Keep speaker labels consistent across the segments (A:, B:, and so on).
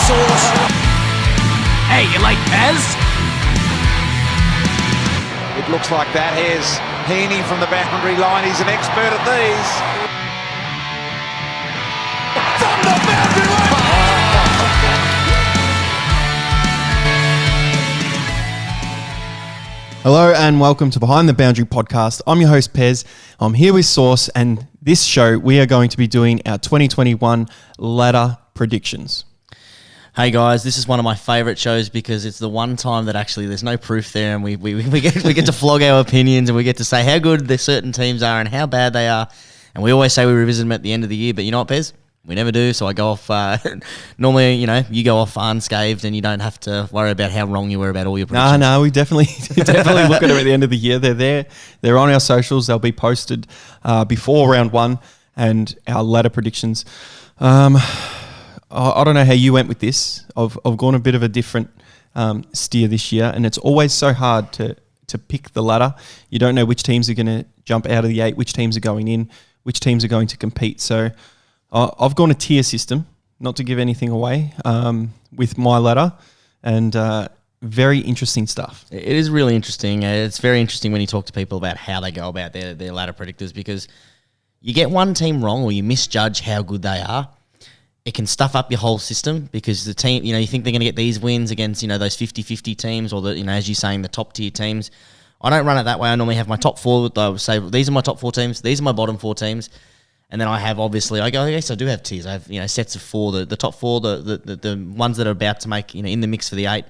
A: Sauce.
B: Hey, you like Pez?
A: It looks like that. Here's Heaney from the boundary line. He's an expert at these. From the boundary line!
C: Hello and welcome to Behind the Boundary podcast. I'm your host Pez. I'm here with Sauce, and this show we are going to be doing our 2021 ladder predictions.
D: Hey guys, this is one of my favourite shows because it's the one time that actually there's no proof there, and we get to flog our opinions, and we get to say how good the certain teams are and how bad they are. And we always say we revisit them at the end of the year, but you know what, Pez? We never do, so I go off. Normally, you know, you go off unscathed, and you don't have to worry about how wrong you were about all your predictions.
C: No, we definitely look at it at the end of the year. They're there. They're on our socials. They'll be posted before round one and our ladder predictions. I don't know how you went with this. I've gone a bit of a different steer this year, and it's always so hard to pick the ladder. You don't know which teams are going to jump out of the 8, which teams are going in, which teams are going to compete. So I've gone a tier system, not to give anything away, with my ladder, and very interesting stuff.
D: It is really interesting. It's very interesting when you talk to people about how they go about their ladder predictors, because you get one team wrong or you misjudge how good they are. It can stuff up your whole system because the team, you know, you think they're going to get these wins against, you know, those 50-50 teams or the, you know, as you're saying, the top tier teams. I don't run it that way. I normally have my top 4. I would say these are my top 4 teams. These are my bottom 4 teams. And then I have, obviously, I guess I do have tiers. I have, you know, sets of 4, the top 4, the ones that are about to make, you know, in the mix for the 8.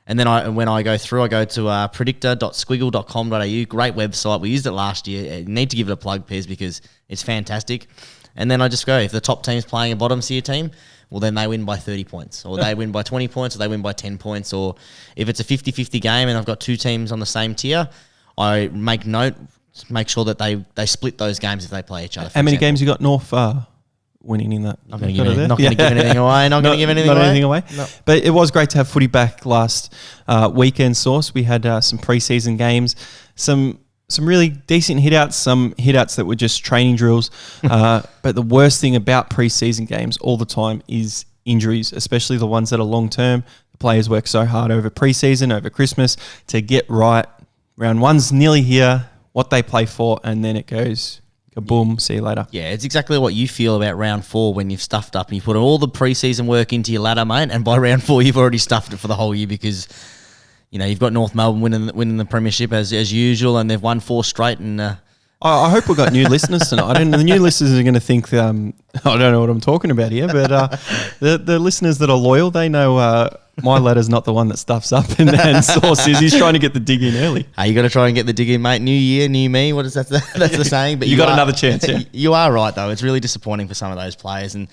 D: And then when I go through, I go to predictor.squiggle.com.au. Great website. We used it last year. You need to give it a plug, Pez, because it's fantastic. And then I just go, if the top team's playing a bottom tier team, well, then they win by 30 points, or they win by 20 points, or they win by 10 points. Or if it's a 50-50 game and I've got 2 teams on the same tier, I make sure that they split those games if they play each other.
C: How many games you got North winning in that?
D: Not going to give anything away. Not going to give anything away. No.
C: But it was great to have footy back last weekend, Sauce. We had some pre-season games, some really decent hit-outs, some hit-outs that were just training drills. But the worst thing about pre-season games all the time is injuries, especially the ones that are long-term. The players work so hard over pre-season, over Christmas, to get right. Round 1's nearly here, what they play for, and then it goes kaboom, see you later.
D: Yeah, it's exactly what you feel about round 4 when you've stuffed up and you put all the pre-season work into your ladder, mate, and by round 4 you've already stuffed it for the whole year because... You know, you've got North Melbourne winning the premiership as usual, and they've won 4 straight. And
C: I hope we've got new listeners tonight. And the new listeners are going to think, I don't know what I'm talking about here, but the listeners that are loyal, they know my ladder's not the one that stuffs up, and Sauce is. He's trying to get the dig in early.
D: Hey, you got to try and get the dig in, mate. New year, new me. What is that? That's the saying. But
C: you got another chance. Yeah.
D: You are right, though. It's really disappointing for some of those players, and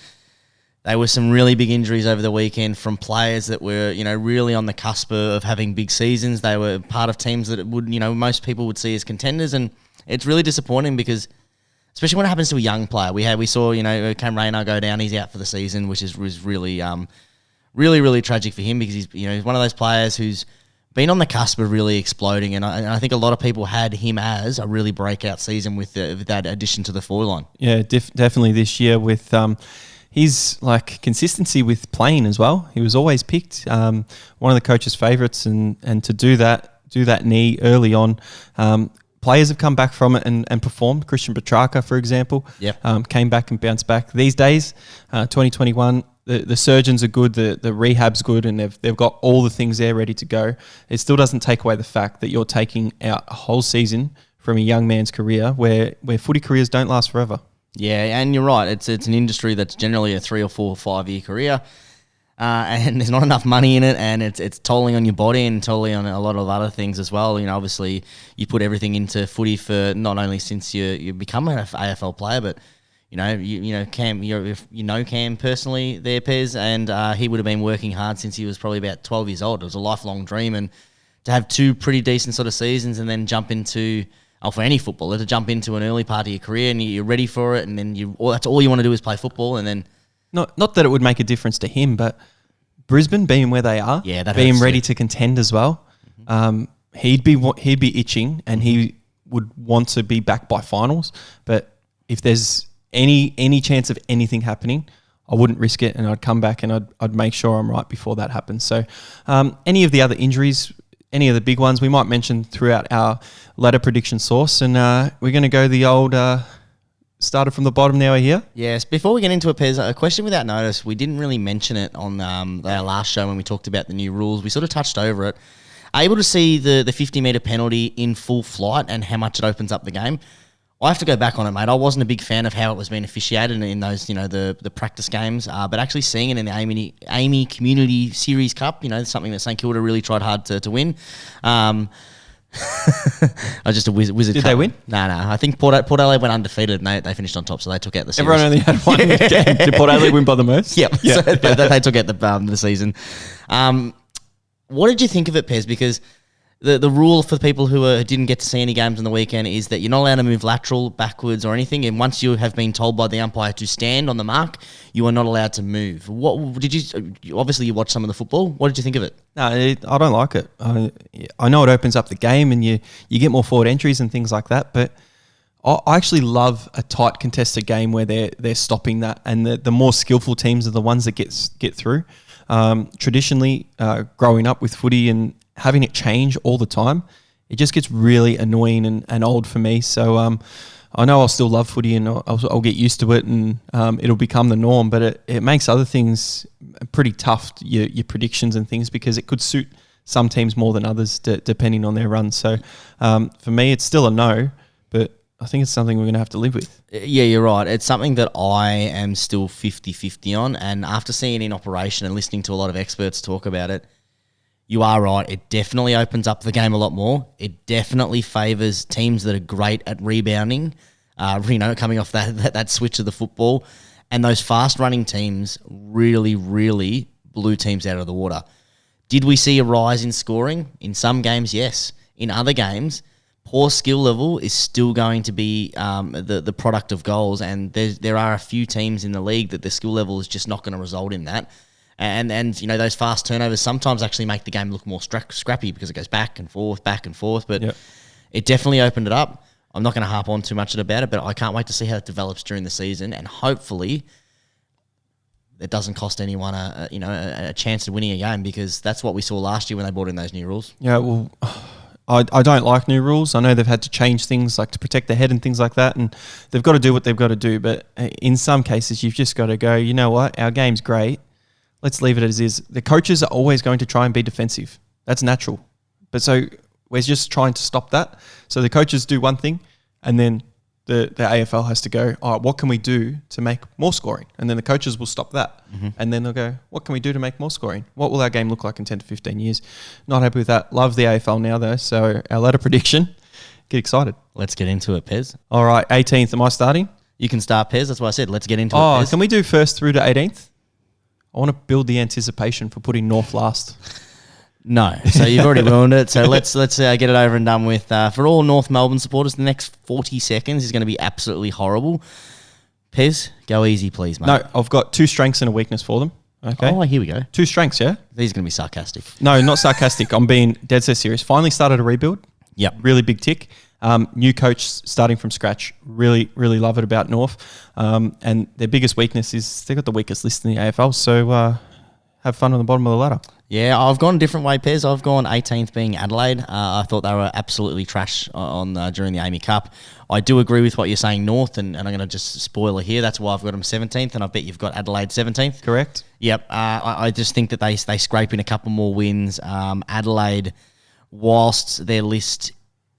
D: there were some really big injuries over the weekend from players that were, you know, really on the cusp of having big seasons. They were part of teams that would, you know, most people would see as contenders, and it's really disappointing because, especially when it happens to a young player. We saw, you know, Cam Rayner go down. He's out for the season, which was really, really tragic for him because he's one of those players who's been on the cusp of really exploding, and I think a lot of people had him as a really breakout season with that addition to the forward line.
C: Yeah, definitely this year with. His consistency with playing as well. He was always picked, one of the coach's favourites, and to do that knee early on, players have come back from it and performed. Christian Petrarca, for example, came back and bounced back. These days, 2021, the surgeons are good, the rehab's good, and they've got all the things there ready to go. It still doesn't take away the fact that you're taking out a whole season from a young man's career where footy careers don't last forever.
D: Yeah, and you're right. It's an industry that's generally a 3 or 4 or 5 year career, and there's not enough money in it, and it's tolling on your body and tolling on a lot of other things as well. You know, obviously you put everything into footy for not only since you become an AFL player, but you know Cam, you know Cam personally there, Pez, and he would have been working hard since he was probably about 12 years old. It was a lifelong dream, and to have 2 pretty decent sort of seasons and then jump into. For any footballer to jump into an early part of your career and you're ready for it, and then that's all you want to do is play football, and then
C: not that it would make a difference to him, but Brisbane being where they are, being ready to contend as well, he'd be itching, and he would want to be back by finals. But if there's any chance of anything happening, I wouldn't risk it, and I'd come back and I'd make sure I'm right before that happens. So any of the other injuries, any of the big ones, we might mention throughout our ladder prediction source, and we're going to go the old started from the bottom, now we're here.
D: Yes, before we get into it, Pez, a question without notice. We didn't really mention it on our last show when we talked about the new rules. We sort of touched over it. Able to see the 50-metre penalty in full flight and how much it opens up the game. I have to go back on it, mate. I wasn't a big fan of how it was being officiated in those, the practice games, but actually seeing it in the Amy Community Series Cup, something that St Kilda really tried hard to win. I was just a wizard.
C: Did
D: cup.
C: they win?
D: No. I think Port Adelaide went undefeated and they finished on top, so they took out the series.
C: Everyone only had one game. Did Port Adelaide win by the most?
D: Yep. Yeah. So they took out the season. What did you think of it, Pez? Because the rule for the people who didn't get to see any games on the weekend is that you're not allowed to move lateral, backwards, or anything. And once you have been told by the umpire to stand on the mark, you are not allowed to move. What did you? Obviously, you watched some of the football. What did you think of it?
C: No, I don't like it. I know it opens up the game and you get more forward entries and things like that, but I actually love a tight contested game where they're stopping that, and the more skillful teams are the ones that get through. Traditionally, growing up with footy and having it change all the time, it just gets really annoying and old for me. So I know I'll still love footy and I'll get used to it, and it'll become the norm, but it makes other things pretty tough, your predictions and things, because it could suit some teams more than others depending on their run. So for me, it's still a no, but I think it's something we're going to have to live with.
D: Yeah, you're right. It's something that I am still 50-50 on, and after seeing it in operation and listening to a lot of experts talk about it, you are right. It definitely opens up the game a lot more. It definitely favours teams that are great at rebounding, coming off that switch of the football. And those fast-running teams really, really blew teams out of the water. Did we see a rise in scoring? In some games, yes. In other games, poor skill level is still going to be the product of goals, and there are a few teams in the league that the skill level is just not going to result in that. And those fast turnovers sometimes actually make the game look more scrappy because it goes back and forth. But
C: Yep.
D: It definitely opened it up. I'm not going to harp on too much about it, but I can't wait to see how it develops during the season, and hopefully it doesn't cost anyone a chance of winning a game, because that's what we saw last year when they brought in those new rules.
C: Yeah, well, I don't like new rules. I know they've had to change things like to protect the head and things like that, and they've got to do what they've got to do. But in some cases, you've just got to go, you know what, our game's great. Let's leave it as is. The coaches are always going to try and be defensive. That's natural. But so we're just trying to stop that. So the coaches do one thing, and then the AFL has to go, all right, what can we do to make more scoring? And then the coaches will stop that. Mm-hmm. And then they'll go, what can we do to make more scoring? What will our game look like in 10 to 15 years? Not happy with that. Love the AFL now, though. So our ladder prediction, get excited.
D: Let's get into it, Pez.
C: All right, 18th. Am I starting?
D: You can start, Pez. That's why I said let's get into it, Pez.
C: Can we do first through to 18th? I want to build the anticipation for putting North last.
D: No, so you've already ruined it. So let's get it over and done with. For all North Melbourne supporters, the next 40 seconds is going to be absolutely horrible. Pez, go easy, please, mate.
C: No, I've got 2 strengths and a weakness for them. Okay.
D: Oh, here we go.
C: 2 strengths, yeah?
D: These are going to be sarcastic.
C: No, not sarcastic. I'm being dead set serious. Finally started a rebuild.
D: Yep.
C: Really big tick. New coach starting from scratch. Really, really love it about North. And their biggest weakness is they've got the weakest list in the AFL. So have fun on the bottom of the ladder.
D: Yeah, I've gone a different way, Pez. I've gone 18th being Adelaide. I thought they were absolutely trash on during the Amy Cup. I do agree with what you're saying, North, and I'm going to just spoil it here. That's why I've got them 17th, and I bet you've got Adelaide 17th.
C: Correct.
D: Yep. I just think that they scrape in a couple more wins. Adelaide, whilst their list...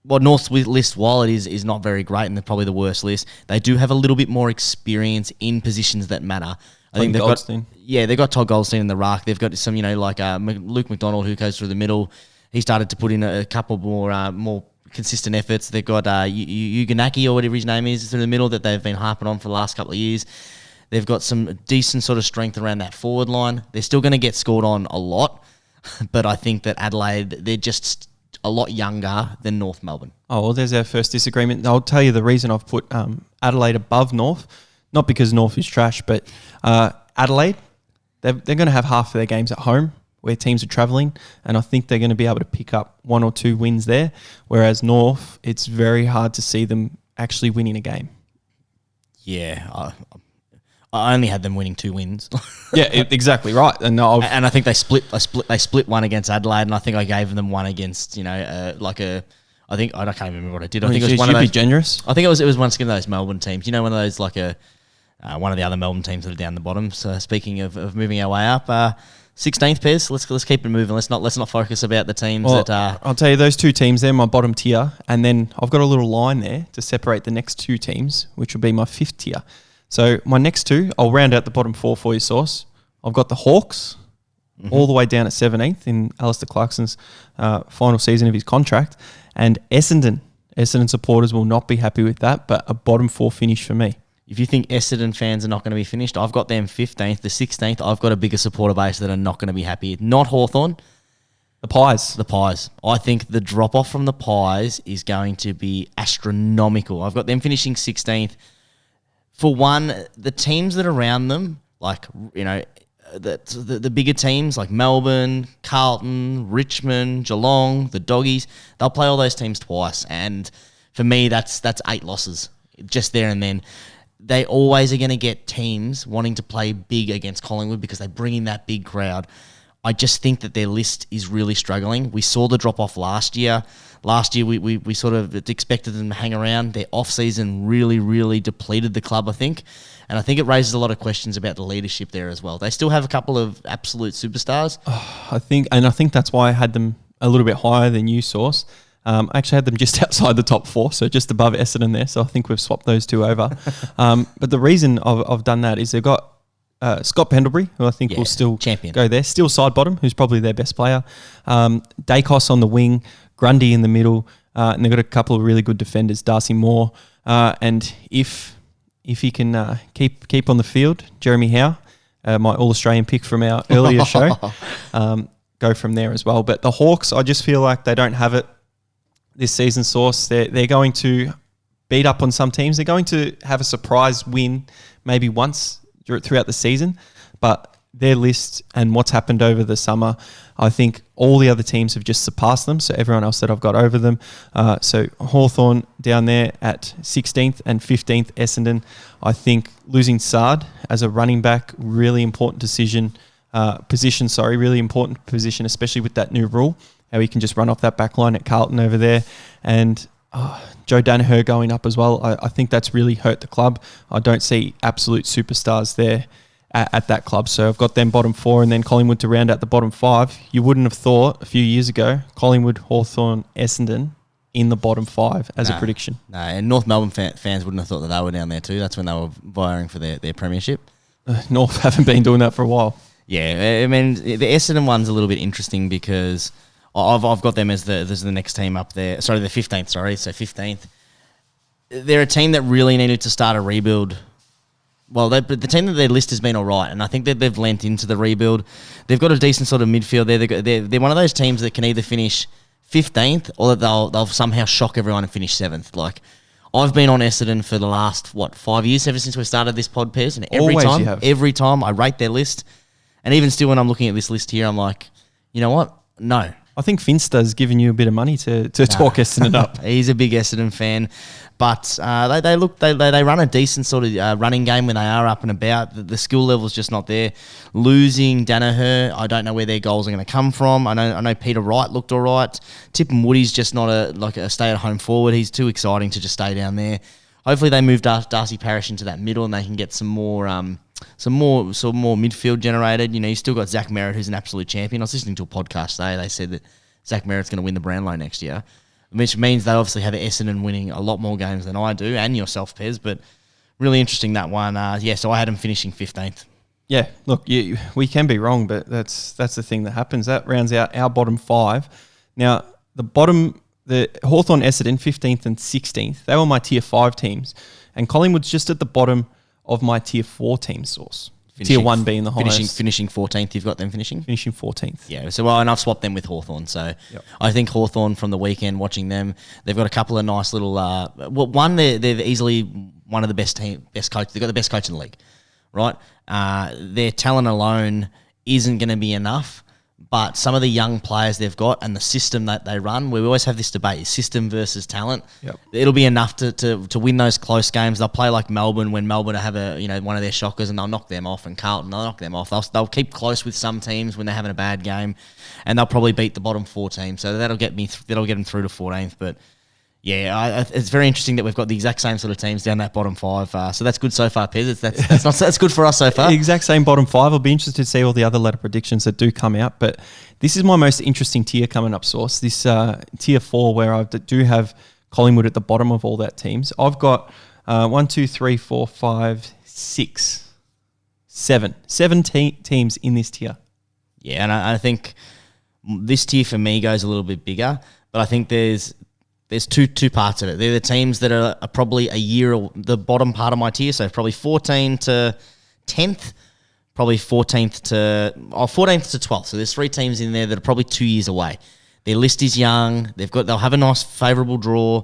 D: Well, North's list, while it is not very great and they're probably the worst list, they do have a little bit more experience in positions that matter. I think they've got Todd Goldstein in the ruck. They've got some, like Luke McDonald, who goes through the middle. He started to put in a couple more consistent efforts. They've got Uganaki or whatever his name is through the middle that they've been harping on for the last couple of years. They've got some decent sort of strength around that forward line. They're still going to get scored on a lot, but I think that Adelaide, they're just a lot younger than North Melbourne.
C: Oh, well, there's our first disagreement. I'll tell you the reason I've put Adelaide above North, not because North is trash, but Adelaide, they're going to have half of their games at home where teams are travelling, and I think they're going to be able to pick up 1 or 2 wins there, whereas North, it's very hard to see them actually winning a game.
D: Yeah, I only had them winning 2 wins.
C: Yeah, exactly right. And
D: I think they split one against Adelaide, and I think I gave them one against, I think I can't remember what I did. I think it was one of those.
C: You'd be generous.
D: I think it was once again those Melbourne teams. One of those one of the other Melbourne teams that are down the bottom. So speaking of moving our way up, 16th, Pez. Let's keep it moving. Let's not focus about the teams that are.
C: I'll tell you, those 2 teams, they're my bottom tier, and then I've got a little line there to separate the next 2 teams, which will be my 5th tier. So my next 2, I'll round out the bottom 4 for you, Sauce. I've got the Hawks all the way down at 17th in Alistair Clarkson's final season of his contract. And Essendon supporters will not be happy with that, but a bottom 4 finish for me.
D: If you think Essendon fans are not going to be finished, I've got them 15th. The 16th, I've got a bigger supporter base that are not going to be happy. Not Hawthorn.
C: The Pies.
D: The Pies. I think the drop-off from the Pies is going to be astronomical. I've got them finishing 16th. For one, the teams that are around them, the bigger teams like Melbourne, Carlton, Richmond, Geelong, the Doggies, they'll play all those teams twice. And for me, that's 8 losses just there and then. They always are going to get teams wanting to play big against Collingwood because they bring in that big crowd. I just think that their list is really struggling. We saw the drop-off last year. Last year, we sort of expected them to hang around. Their off-season really, really depleted the club, I think. And I think it raises a lot of questions about the leadership there as well. They still have a couple of absolute superstars.
C: I think that's why I had them a little bit higher than you, Sauce. I actually had them just outside the top 4, so just above Essendon there. So I think we've swapped those 2 over. But the reason I've done that is they've got Scott Pendlebury, who I think will still go there. Still side bottom, who's probably their best player. Dacos on the wing, Grundy in the middle, and they've got a couple of really good defenders, Darcy Moore. And if he can keep on the field, Jeremy Howe, my All-Australian pick from our earlier show, go from there as well. But the Hawks, I just feel like they don't have it this season, Sauce. They're going to beat up on some teams. They're going to have a surprise win maybe once throughout the season, but their list and what's happened over the summer, I think all the other teams have just surpassed them, so everyone else that I've got over them. So Hawthorn down there at 16th and 15th, Essendon. I think losing Sard as a running back, really important really important position, especially with that new rule, how he can just run off that back line at Carlton over there. And Joe Danaher going up as well. I think that's really hurt the club. I don't see absolute superstars there at that club. So I've got them bottom 4 and then Collingwood to round out the bottom 5. You wouldn't have thought a few years ago, Collingwood, Hawthorn, Essendon in the bottom 5 as a prediction. No,
D: and North Melbourne fans wouldn't have thought that they were down there too. That's when they were vying for their premiership.
C: North haven't been doing that for a while.
D: Yeah, I mean, the Essendon one's a little bit interesting because I've got them as the next team up there. Sorry, the 15th, so 15th. They're a team that really needed to start a rebuild. Well, the team that their list has been all right, and I think that they've lent into the rebuild. They've got a decent sort of midfield there. They're one of those teams that can either finish 15th or that they'll somehow shock everyone and finish 7th. Like, I've been on Essendon for the last, 5 years, ever since we started this pod, Pez, and every time I rate their list, and even still when I'm looking at this list here, I'm like, you know what? No.
C: I think Finster's given you a bit of money to talk Essendon up.
D: He's a big Essendon fan, but they run a decent sort of running game when they are up and about. The skill level's just not there. Losing Danaher, I don't know where their goals are going to come from. I know Peter Wright looked all right. Tippin Woody's just not a stay-at-home forward. He's too exciting to just stay down there. Hopefully they move Darcy Parish into that middle and they can get some more midfield generated. You know, you still got Zach Merritt, who's an absolute champion. I was listening to a podcast today. They said that Zach Merritt's going to win the Brownlow next year, which means they obviously have Essendon winning a lot more games than I do, and yourself, Pez. But really interesting, that one. So I had them finishing 15th.
C: Yeah, look, we can be wrong, but that's the thing that happens. That rounds out our bottom 5. Now, the Hawthorn, Essendon, 15th and 16th, they were my tier 5 teams, and Collingwood's just at the bottom of my tier 4 team source. Tier 1 being the highest.
D: Finishing 14th, you've got them finishing?
C: Finishing 14th.
D: Yeah, and I've swapped them with Hawthorn. So I think Hawthorn from the weekend, watching them, they've got a couple of nice little... they're easily one of the best coach. They've got the best coach in the league, right? Their talent alone isn't going to be enough, But some of the young players they've got and the system that they run, we always have this debate, system versus talent.
C: Yep.
D: It'll be enough to win those close games. They'll play like Melbourne when Melbourne have one of their shockers and they'll knock them off, and Carlton, they'll knock them off. They'll keep close with some teams when they're having a bad game, and they'll probably beat the bottom 4 teams. So that'll get them through to 14th. But yeah, it's very interesting that we've got the exact same sort of teams down that bottom 5. So that's good so far, Pez. That's good for us so far.
C: The exact same bottom 5. I'll be interested to see all the other ladder predictions that do come out. But this is my most interesting tier coming up, Source. This tier 4, where I do have Collingwood at the bottom of all that teams. I've got 1, 2, 3, 4, 5, 6, 7. 7 teams in this tier.
D: Yeah, and I think this tier for me goes a little bit bigger, but I think there's two parts of it. They're the teams that are probably a year, the bottom part of my tier, so probably 14 to 10th, probably 14th to 12th. So there's 3 teams in there that are probably 2 years away. Their list is young. They'll have a nice favourable draw.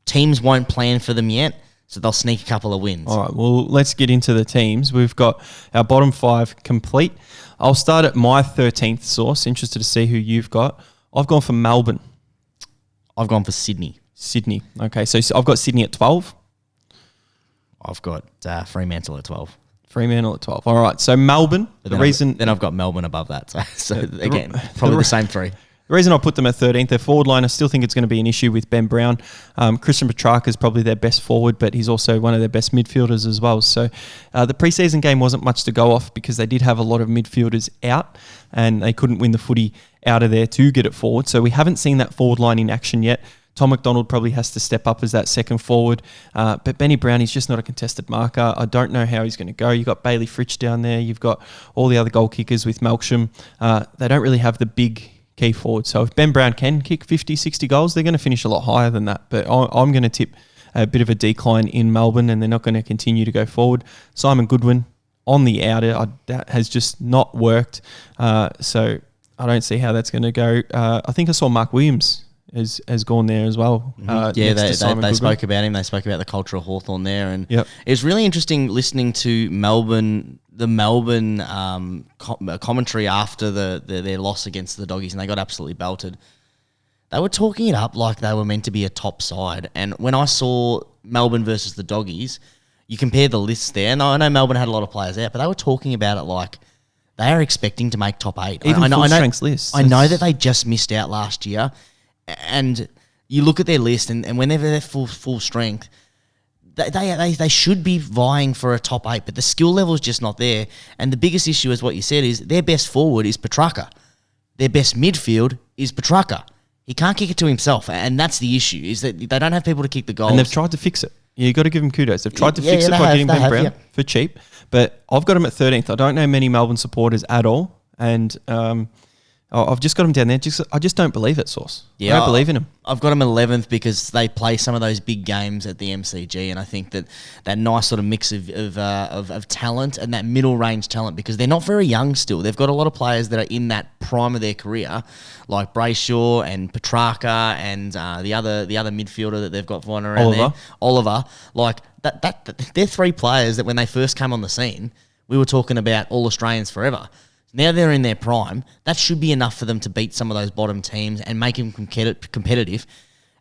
D: Teams won't plan for them yet, so they'll sneak a couple of wins.
C: All right, well, let's get into the teams. We've got our bottom 5 complete. I'll start at my 13th, Source. Interested to see who you've got. I've gone for Melbourne.
D: I've gone for Sydney.
C: Sydney. Okay, so I've got Sydney at 12.
D: I've got Fremantle at 12.
C: Fremantle at 12. All right, so Melbourne.
D: Then I've got Melbourne above that. So again, probably the same 3.
C: The reason I put them at 13th, their forward line, I still think it's going to be an issue with Ben Brown. Christian Petrarca is probably their best forward, but he's also one of their best midfielders as well. So the preseason game wasn't much to go off because they did have a lot of midfielders out and they couldn't win the footy out of there to get it forward. So we haven't seen that forward line in action yet. Tom McDonald probably has to step up as that second forward. But Benny Brown, he's just not a contested marker. I don't know how he's going to go. You've got Bailey Fritsch down there. You've got all the other goal kickers with Melksham. They don't really have the big key forward. So if Ben Brown can kick 50, 60 goals, they're going to finish a lot higher than that. But I'm going to tip a bit of a decline in Melbourne, and they're not going to continue to go forward. Simon Goodwin on the outer, that has just not worked. So I don't see how that's going to go. I think I saw Mark Williams has gone there as well.
D: They spoke about him. They spoke about the culture of Hawthorn there. And
C: Yep.
D: It was really interesting listening to the Melbourne commentary after their loss against the Doggies, and they got absolutely belted. They were talking it up like they were meant to be a top side. And when I saw Melbourne versus the Doggies, you compare the lists there, and I know Melbourne had a lot of players out, but they were talking about it like they are expecting to make top 8.
C: Even full strength lists.
D: I know that they just missed out last year, and you look at their list, and whenever they're full strength, they should be vying for a top 8, but the skill level is just not there. And the biggest issue is what you said is their best forward is Petrarca. Their best midfield is Petrarca. He can't kick it to himself, and that's the issue, is that they don't have people to kick the goals.
C: And they've tried to fix it. You've got to give them kudos. They've tried to fix it by getting Ben Brown for cheap, but I've got him at 13th. I don't know many Melbourne supporters at all, and I've just got him down there. I just don't believe it, Source. I don't believe in him.
D: I've got him 11th because they play some of those big games at the MCG, and I think that nice sort of mix of talent and that middle range talent, because they're not very young still. They've got a lot of players that are in that prime of their career, like Brayshaw and Petrarca and the other midfielder that they've got flying around there, Oliver. Like that, they're 3 players that when they first came on the scene, we were talking about all Australians forever. Now they're in their prime. That should be enough for them to beat some of those bottom teams and make them competitive.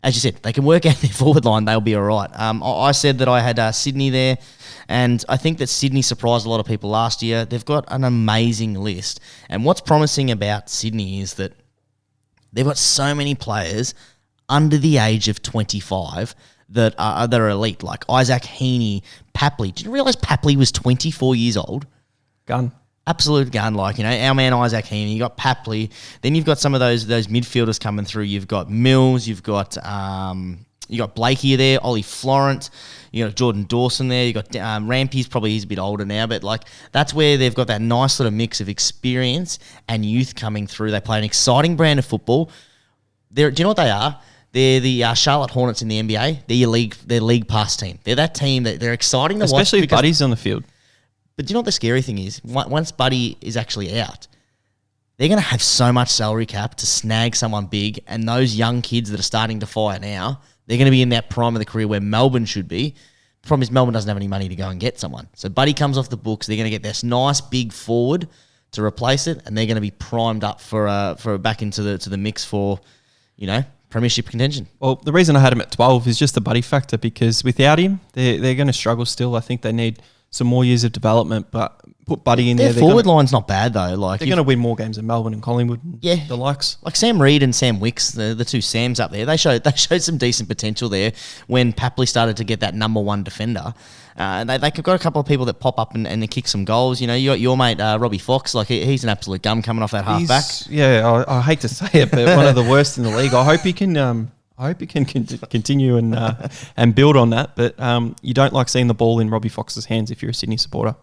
D: As you said, they can work out their forward line. They'll be all right. I said that I had Sydney there, and I think that Sydney surprised a lot of people last year. They've got an amazing list. And what's promising about Sydney is that they've got so many players under the age of 25 that are elite, like Isaac Heaney, Papley. Did you realise Papley was 24 years old?
C: Gun.
D: Absolute gun, our man Isaac Heaney. You got Papley. Then you've got some of those midfielders coming through. You've got Mills. You've got Blakey there. Ollie Florent. You got Jordan Dawson there. You got Rampy's he's a bit older now, but that's where they've got that nice sort of mix of experience and youth coming through. They play an exciting brand of football. Do you know what they are? They're the Charlotte Hornets in the NBA. They're league pass team. They're that team that they're exciting to watch.
C: Especially if Buddy's on the field.
D: But do you know what the scary thing is? Once Buddy is actually out, they're going to have so much salary cap to snag someone big, and those young kids that are starting to fire now, they're going to be in that prime of the career where Melbourne should be. The problem is Melbourne doesn't have any money to go and get someone. So Buddy comes off the books. They're going to get this nice big forward to replace it, and they're going to be primed up for back into the mix for, premiership contention.
C: Well, the reason I had him at 12 is just the Buddy factor, because without him, they're going to struggle still. I think they need some more years of development, but put Buddy in
D: Their
C: there.
D: forward line's not bad though. Like
C: they're going to win more games than Melbourne and Collingwood. And the likes.
D: Like Sam Reid and Sam Wicks, the two Sams up there. They showed some decent potential there when Papley started to get that number one defender. They got a couple of people that pop up and kick some goals. You got your mate Robbie Fox. Like he's an absolute gum coming off that half back.
C: Yeah, I hate to say it, but one of the worst in the league. I hope he can. Continue and build on that. But you don't like seeing the ball in Robbie Fox's hands if you're a Sydney supporter.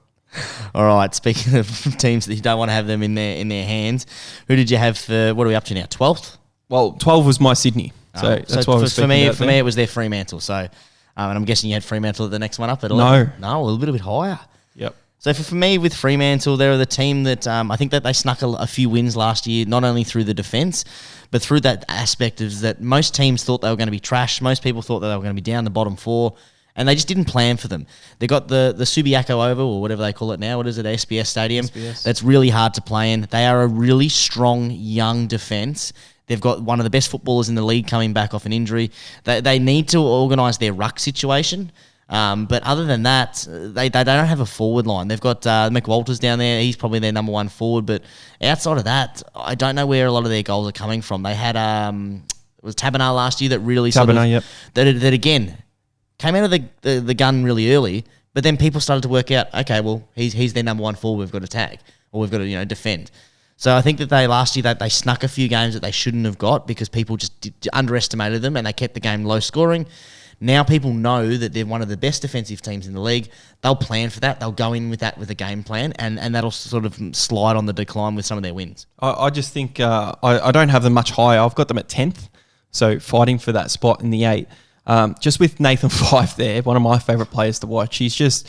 D: All right. Speaking of teams that you don't want to have them in their hands, who did you have for? What are we up to now? 12th.
C: Well, 12 was my Sydney. So that's what I was
D: for me. For me, it was their Fremantle. So, and I'm guessing you had Fremantle at the next one up at 11. No, a little bit higher.
C: Yep.
D: So for me, with Fremantle, they're the team that I think that they snuck a few wins last year, not only through the defence, but through that aspect of that most teams thought they were going to be trash. Most people thought that they were going to be down the bottom four, and they just didn't plan for them. They got the Subiaco Oval, or whatever they call it now. What is it, SBS Stadium?
C: SBS.
D: That's really hard to play in. They are a really strong young defence. They've got one of the best footballers in the league coming back off an injury. They need to organise their ruck situation. But other than that, they don't have a forward line. They've got Mick Walters down there. He's probably their number one forward. But outside of that, I don't know where a lot of their goals are coming from. They had it was Tabernar last year that really
C: yep.
D: that again came out of the gun really early. But then people started to work out, okay, well he's their number one forward. We've got to tag, or we've got to defend. So I think that last year they snuck a few games that they shouldn't have got because people just underestimated them and they kept the game low scoring. Now people know that they're one of the best defensive teams in the league. They'll plan for that. They'll go in with that with a game plan, and that'll sort of slide on the decline with some of their wins.
C: I just think I don't have them much higher. I've got them at 10th, so fighting for that spot in the 8. Just with Nathan Fyfe there, one of my favourite players to watch. He's just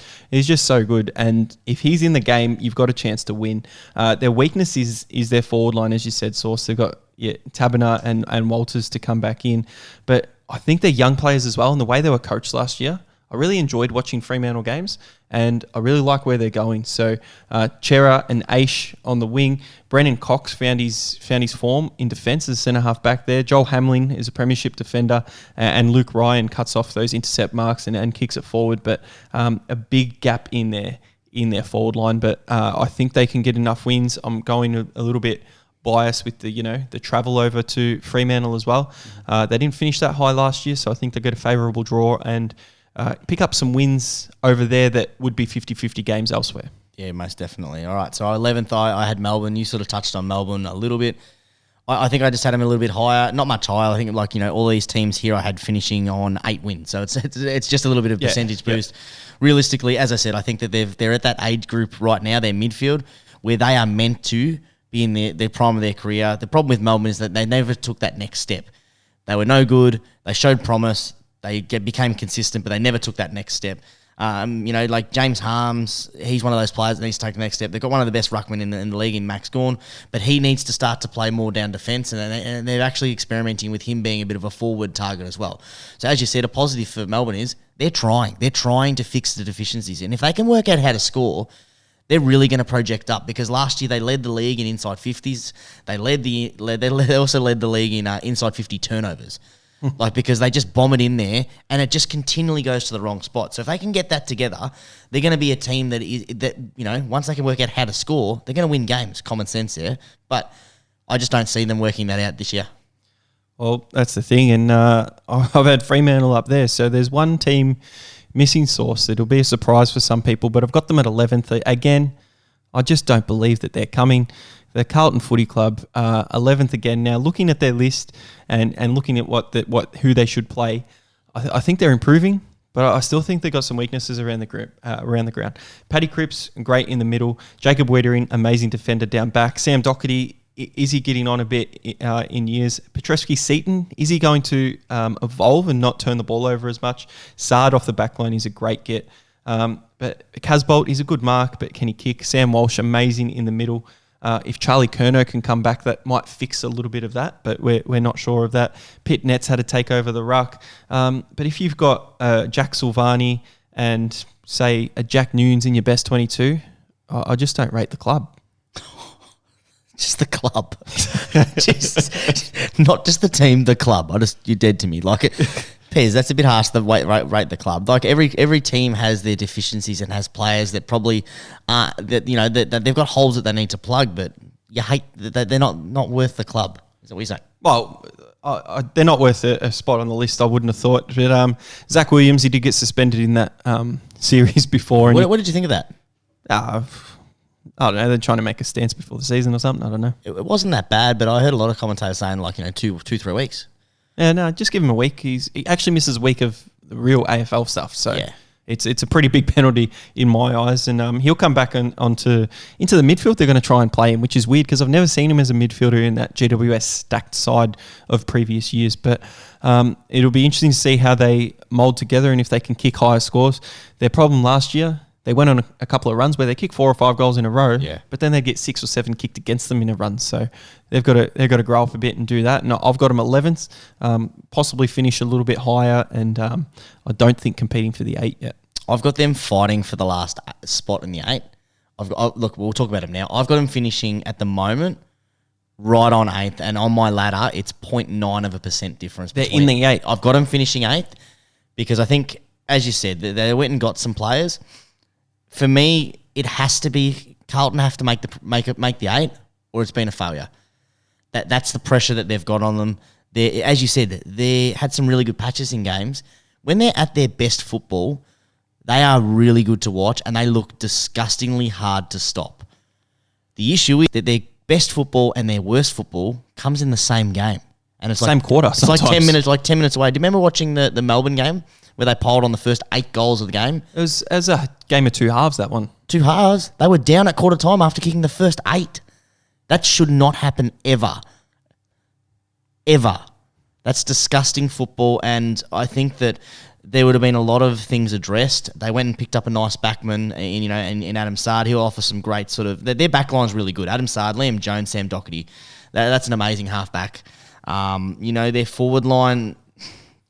C: so good, and if he's in the game, you've got a chance to win. Their weakness is their forward line, as you said, Sauce. They've got Tabernar and Walters to come back in, but I think they're young players as well, and the way they were coached last year, I really enjoyed watching Fremantle games, and I really like where they're going. So Chera and Aish on the wing. Brennan Cox found his form in defence as a centre-half back there. Joel Hamlin is a premiership defender, and Luke Ryan cuts off those intercept marks and kicks it forward. But a big gap in their forward line, but I think they can get enough wins. I'm going a little bit bias with the travel over to Fremantle as well. They didn't finish that high last year, so I think they got a favourable draw and pick up some wins over there that would be 50-50 games elsewhere.
D: Yeah, most definitely. All right, so 11th, I had Melbourne. You sort of touched on Melbourne a little bit. I think I just had them a little bit higher, not much higher. I think all these teams here I had finishing on 8 wins, so it's just a little bit of percentage boost. Realistically, as I said, I think that they're at that age group right now. They're midfield where they are meant to be in their prime of their career. The problem with Melbourne is that they never took that next step. They were no good. They showed promise. They became consistent, but they never took that next step. Like James Harms, he's one of those players that needs to take the next step. They've got one of the best ruckmen in the league in Max Gawn, but he needs to start to play more down defence, and they're actually experimenting with him being a bit of a forward target as well. So as you said, a positive for Melbourne is they're trying. They're trying to fix the deficiencies, and if they can work out how to score, they're really going to project up, because last year they led the league in inside 50s. They also led the league in inside 50 turnovers. Because they just bomb it in there and it just continually goes to the wrong spot. So if they can get that together, they're going to be a team that once they can work out how to score, they're going to win games. Common sense there. But I just don't see them working that out this year.
C: Well, that's the thing. And I've had Fremantle up there. So there's one team missing, Sauce. It'll be a surprise for some people, but I've got them at 11th. Again, I just don't believe that they're coming. The Carlton Footy Club, 11th again. Now, looking at their list and looking at who they should play, I think they're improving, but I still think they've got some weaknesses around the ground. Paddy Cripps, great in the middle. Jacob Weitering, amazing defender down back. Sam Doherty, is he getting on a bit in years? Petreski-Seaton, is he going to evolve and not turn the ball over as much? Sard off the back line is a great get. But Casbolt is a good mark, but can he kick? Sam Walsh, amazing in the middle. If Charlie Curnow can come back, that might fix a little bit of that, but we're not sure of that. Pitt Nets had to take over the ruck. But if you've got Jack Silvani and, say, a Jack Nunes in your best 22, I just don't rate the club.
D: Just the club. Not just the team, the club. You're dead to me. Like it, Pez, that's a bit harsh to rate the club. Like every team has their deficiencies and has players that probably that they've got holes that they need to plug, but you hate that they're not worth the club. Is that what you're saying?
C: Well, they're not worth a spot on the list, I wouldn't have thought. But Zach Williams, he did get suspended in that series before. And
D: What did you think of that?
C: I don't know. They're trying to make a stance before the season or something. I don't know.
D: It wasn't that bad, but I heard a lot of commentators saying 2-3 weeks.
C: Yeah, no, just give him a week. He actually misses a week of the real AFL stuff. So
D: yeah.
C: It's a pretty big penalty in my eyes, and he'll come back into the midfield. They're going to try and play him, which is weird because I've never seen him as a midfielder in that GWS stacked side of previous years. But it'll be interesting to see how they mould together and if they can kick higher scores. Their problem last year, they went on a couple of runs where they kicked 4 or 5 goals in a row, but then they get 6 or 7 kicked against them in a run. So they've got to grow up a bit and do that. And I've got them 11th, possibly finish a little bit higher, and I don't think competing for the 8 yet.
D: I've got them fighting for the last spot in the 8. Look, we'll talk about them now. I've got them finishing at the moment right on 8th, and on my ladder, it's 0.9% difference.
C: They're in the 8.
D: I've got them finishing 8th because I think, as you said, they went and got some players. For me, it has to be Carlton have to make the 8, or it's been a failure. That's the pressure that they've got on them. As you said, they had some really good patches in games. When they're at their best football, they are really good to watch, and they look disgustingly hard to stop. The issue is that their best football and their worst football comes in the same game, and it's
C: same quarter.
D: It's like 10 minutes, away. Do you remember watching the Melbourne game where they piled on the first 8 goals of the game?
C: It was as a game of 2 halves, that one.
D: 2 halves. They were down at quarter time after kicking the first 8. That should not happen ever. Ever. That's disgusting football, and I think that there would have been a lot of things addressed. They went and picked up a nice backman in Adam Sard. He'll offer some great their backline's really good. Adam Sard, Liam Jones, Sam Doherty. That's an amazing halfback. Their forward line,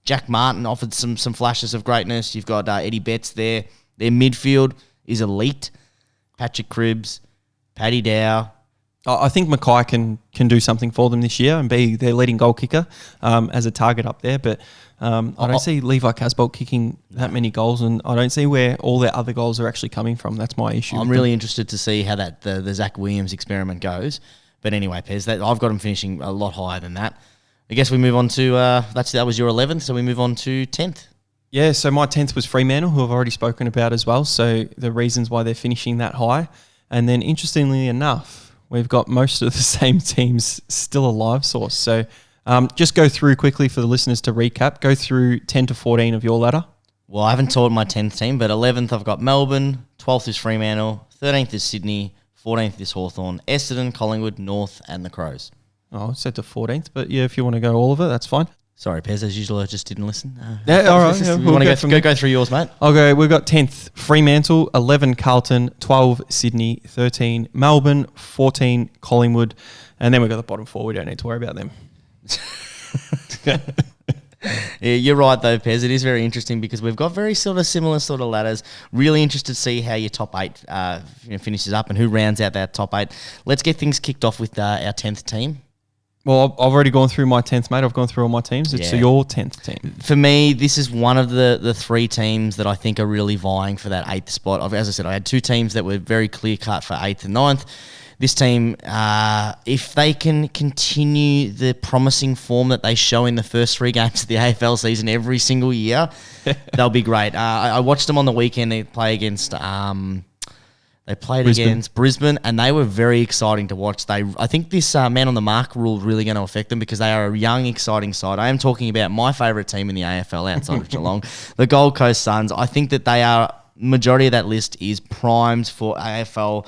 D: Jack Martin offered some flashes of greatness. You've got Eddie Betts there. Their midfield is elite. Patrick Cribbs, Paddy Dow.
C: I think Mackay can do something for them this year and be their leading goal kicker as a target up there. But I don't see Levi Casbolt kicking that many goals, and I don't see where all their other goals are actually coming from. That's my issue.
D: I'm really interested to see how the Zach Williams experiment goes. But anyway, Pez, I've got him finishing a lot higher than that. I guess we move on to that was your 11th, so we move on to 10th.
C: Yeah, so my 10th was Fremantle, who I've already spoken about as well. So the reasons why they're finishing that high, and then interestingly enough, we've got most of the same teams still a live source. So just go through quickly for the listeners to recap. Go through 10 to 14 of your ladder.
D: Well, I haven't told my 10th team, but 11th I've got Melbourne, 12th is Fremantle, 13th is Sydney, 14th is Hawthorn, Essendon, Collingwood, North, and the Crows.
C: Oh, it's set to 14th, but yeah, if you want to go all of it, that's fine.
D: Sorry, Pez, as usual, I just didn't listen.
C: Yeah, all right.
D: You want to go through yours, mate?
C: I'll go. We've got 10th Fremantle, 11 Carlton, 12 Sydney, 13 Melbourne, 14 Collingwood, and then we've got the bottom 4. We don't need to worry about them.
D: Yeah, you're right though, Pez. It is very interesting because we've got very similar ladders. Really interested to see how your top 8 finishes up and who rounds out that top 8. Let's get things kicked off with our 10th team.
C: Well, I've already gone through my 10th, mate. I've gone through all my teams. It's your 10th team.
D: For me, this is one of the 3 teams that I think are really vying for that 8th spot. As I said, I had 2 teams that were very clear-cut for 8th and 9th. This team, if they can continue the promising form that they show in the first 3 games of the AFL season every single year, they'll be great. I watched them on the weekend. They play against... They played against Brisbane, and they were very exciting to watch. I think this man on the mark rule is really going to affect them because they are a young, exciting side. I am talking about my favourite team in the AFL outside of Geelong, the Gold Coast Suns. I think that they are, majority of that list is primed for AFL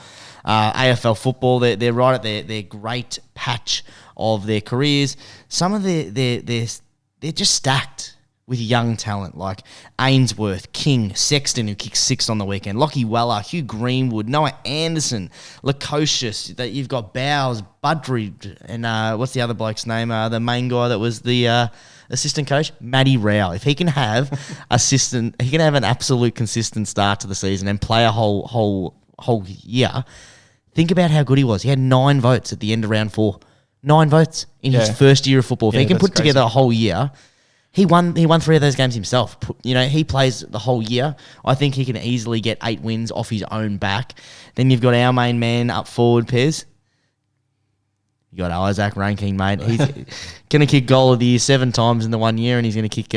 D: football. They're right at their great patch of their careers. Some of they're just stacked with young talent like Ainsworth, King, Sexton, who kicked 6 on the weekend, Lockie Weller, Hugh Greenwood, Noah Anderson, Lukosius. That you've got Bowes, Budry, and what's the other bloke's name? The main guy that was the assistant coach, Matty Rao. If he can have he can have an absolute consistent start to the season and play a whole year. Think about how good he was. He had 9 votes at the end of round 4. 9 votes in his
C: Yeah.
D: first year of football. If
C: Yeah,
D: he can
C: that's
D: put together
C: crazy.
D: a whole year, he won 3 of those games himself. He plays the whole year. I think he can easily get 8 wins off his own back. Then you've got our main man up forward, Pez. You got Isaac Rankine, mate. He's going to kick goal of the year 7 times in the 1 year, and he's going to kick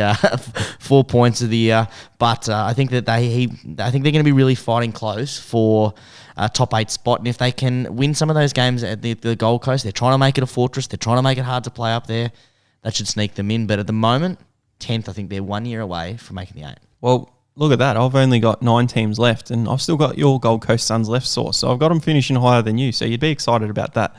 D: 4 points of the year. But I think that I think they're going to be really fighting close for a top 8 spot. And if they can win some of those games at the Gold Coast, they're trying to make it a fortress. They're trying to make it hard to play up there. That should sneak them in. But at the moment, 10th, I think they're 1 year away from making the 8.
C: Well, look at that. I've only got 9 teams left, and I've still got your Gold Coast Suns left, Source. So I've got them finishing higher than you. So you'd be excited about that.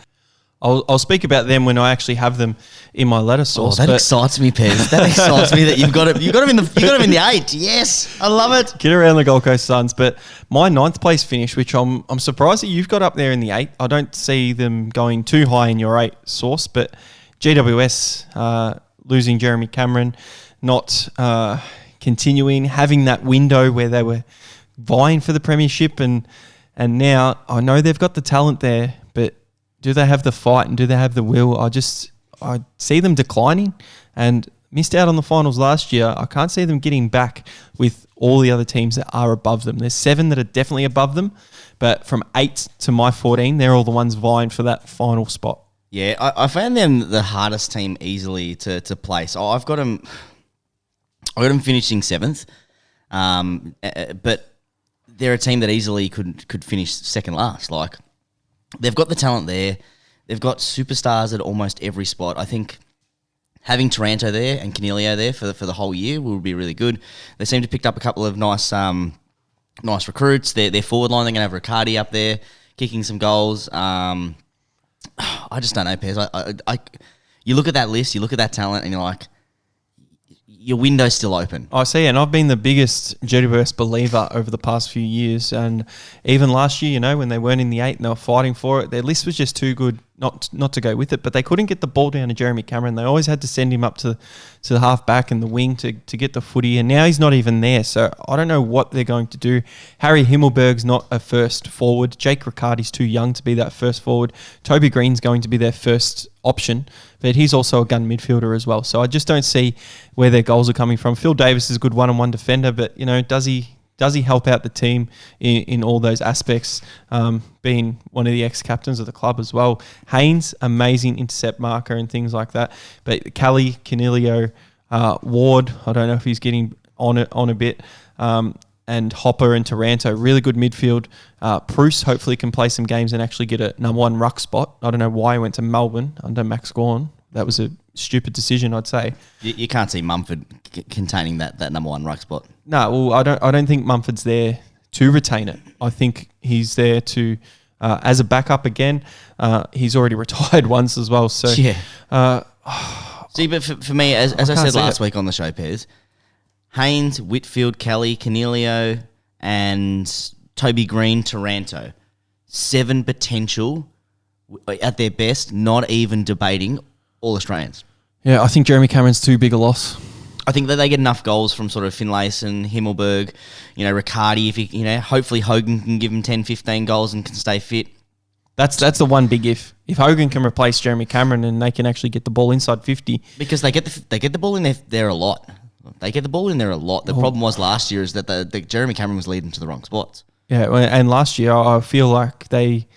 C: I'll speak about them when I actually have them in my letter, Source.
D: That excites me, Pez. That excites me that you've got it. You got him in the 8. Yes, I love it.
C: Get around the Gold Coast Suns. But my 9th place finish, which I'm surprised that you've got up there in the 8. I don't see them going too high in your 8, Source. But GWS losing Jeremy Cameron, not continuing, having that window where they were vying for the premiership, and now I know they've got the talent there, but do they have the fight and do they have the will? I see them declining and missed out on the finals last year. I can't see them getting back with all the other teams that are above them. There's 7 that are definitely above them, but from 8 to my 14, they're all the ones vying for that final spot.
E: Yeah, I found them the hardest team easily to place. I've got them finishing 7th, but they're a team that easily could finish second last. Like, they've got the talent there. They've got superstars at almost every spot. I think having Taranto there and Canelio there for the whole year will be really good. They seem to have picked up a couple of nice recruits. Their forward line, they're going to have Riccardi up there kicking some goals. I just don't know, Pez. You look at that list, you look at that talent, and you're like, your window's still open.
C: I see, and I've been the biggest GWS believer over the past few years, and even last year, when they weren't in the 8 and they were fighting for it, their list was just too good not to go with it, but they couldn't get the ball down to Jeremy Cameron. They always had to send him up to the half back and the wing to get the footy, and now he's not even there, so I don't know what they're going to do. Harry Himmelberg's not a first forward. Jake Riccardi's too young to be that first forward. Toby Green's going to be their first option, but he's also a gun midfielder as well, so I just don't see where their goals are coming from. Phil Davis is a good one-on-one defender, but does he help out the team in all those aspects, being one of the ex-captains of the club as well? Haynes, amazing intercept marker and things like that. But Kelly, Canelio, Ward, I don't know if he's getting on a bit, and Hopper and Taranto, really good midfield. Bruce hopefully can play some games and actually get a number 1 ruck spot. I don't know why he went to Melbourne under Max Gawn. That was a stupid decision, I'd say.
E: You can't see Mumford containing that number 1 ruck spot.
C: No, well, I don't think Mumford's there to retain it. I think he's there to as a backup again. He's already retired once as well. So
E: Yeah. See, but for me, as I
C: can't
E: said
C: see
E: last
C: it.
E: week on the show, Pez, Haynes, Whitfield, Kelly, Canelio, and Toby Green, Taranto. 7 potential, at their best, not even debating All Australians.
C: yeah, I think Jeremy Cameron's too big a loss.
E: I think that they get enough goals from sort of Finlayson, Himmelberg, Riccardi. If he, hopefully Hogan can give him 10, 15 goals and can stay fit.
C: That's the one big if. If Hogan can replace Jeremy Cameron and they can actually get the ball inside 50.
E: Because they get the ball in there a lot. They get the ball in there a lot. The problem was last year is that the Jeremy Cameron was leading to the wrong spots.
C: Yeah, and last year I feel like they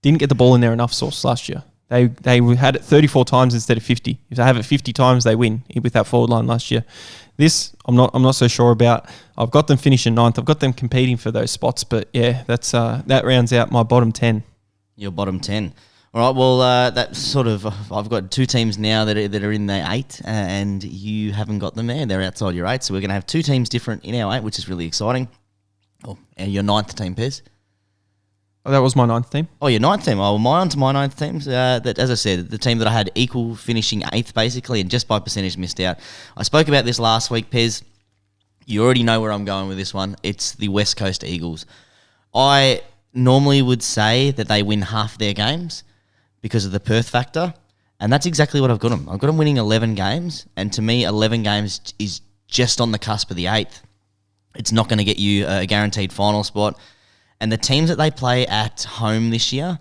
C: didn't get the ball in there enough, Source, last year. They had it 34 times instead of 50. If they have it 50 times, they win with that forward line last year. This, I'm not so sure about. I've got them finishing 9th. I've got them competing for those spots. But yeah, that rounds out my bottom 10.
E: Your bottom 10. All right, well, that's sort of... I've got 2 teams now that are in the 8, and you haven't got them there. They're outside your 8, so we're going to have 2 teams different in our 8, which is really exciting. Oh, and your 9th team, Pez.
C: Oh, that was my 9th team.
E: Oh, your 9th team. Oh, my 9th teams. That, as I said, the team that I had equal finishing 8th, basically, and just by percentage missed out. I spoke about this last week, Pez. You already know where I'm going with this one. It's the West Coast Eagles. I normally would say that they win half their games because of the Perth factor, and that's exactly what I've got them. I've got them winning 11 games, and to me, 11 games is just on the cusp of the 8th. It's not going to get you a guaranteed final spot. And the teams that they play at home this year,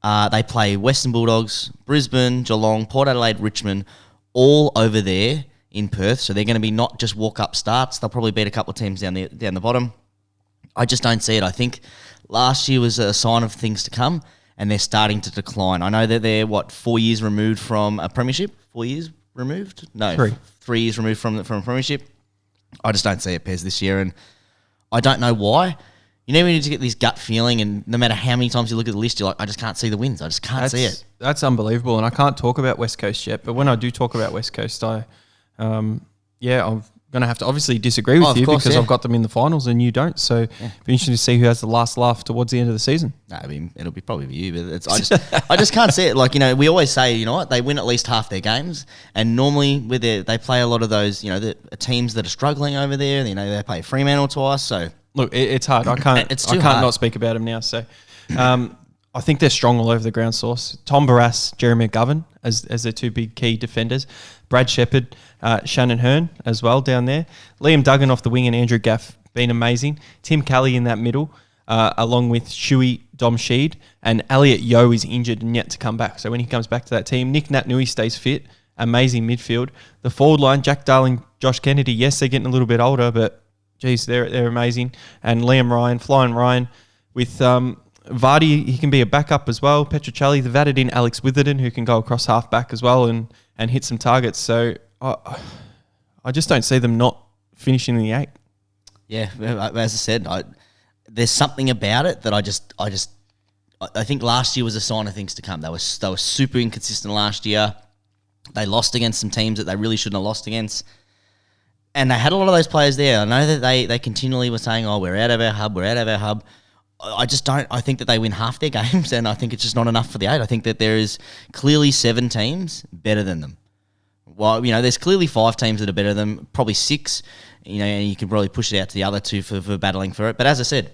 E: they play Western Bulldogs, Brisbane, Geelong, Port Adelaide, Richmond, all over there in Perth. So they're going to be not just walk-up starts. They'll probably beat a couple of teams down the bottom. I just don't see it. I think last year was a sign of things to come, and they're starting to decline. I know that they're, 4 years removed from a premiership? 4 years removed? No, 3 years removed from a premiership. I just don't see it, Pez, this year, and I don't know why. You never need to get this gut feeling, and no matter how many times you look at the list, you're like, I just can't see the wins. I just can't see it.
C: That's unbelievable, and I can't talk about West Coast yet, but when I do talk about West Coast, I'm going to have to obviously disagree with you because I've got them in the finals and you don't. So it'll be interesting to see who has the last laugh towards the end of the season.
E: No, I mean, it'll be probably you, but I just can't see it. Like, we always say, you know what, they win at least half their games, and normally they play a lot of those, the teams that are struggling over there. They play Fremantle twice, so
C: look, it's hard. I can't not speak about them now. So I think they're strong all over the ground source. Tom Barrass, Jeremy McGovern as their two big key defenders. Brad Shepherd, Shannon Hearn as well down there. Liam Duggan off the wing and Andrew Gaff been amazing. Tim Kelly in that middle, along with Shuey Dom Sheed. And Elliot Yeo is injured and yet to come back. So when he comes back to that team, Nick Natnui stays fit. Amazing midfield. The forward line, Jack Darling, Josh Kennedy. Yes, they're getting a little bit older, but geez, they're amazing. And Liam Ryan, Flying Ryan, with Vardy, he can be a backup as well. Petruccelli, they've added in Alex Witherden, who can go across half back as well and hit some targets. So I just don't see them not finishing in the 8.
E: Yeah, as I said, there's something about it that I think last year was a sign of things to come. They were super inconsistent last year. They lost against some teams that they really shouldn't have lost against. And they had a lot of those players there. I know that they continually were saying, we're out of our hub. I just don't. I think that they win half their games, and I think it's just not enough for the 8. I think that there is clearly 7 teams better than them. Well, there's clearly 5 teams that are better than them, probably 6, and you can probably push it out to the other 2 for battling for it. But as I said,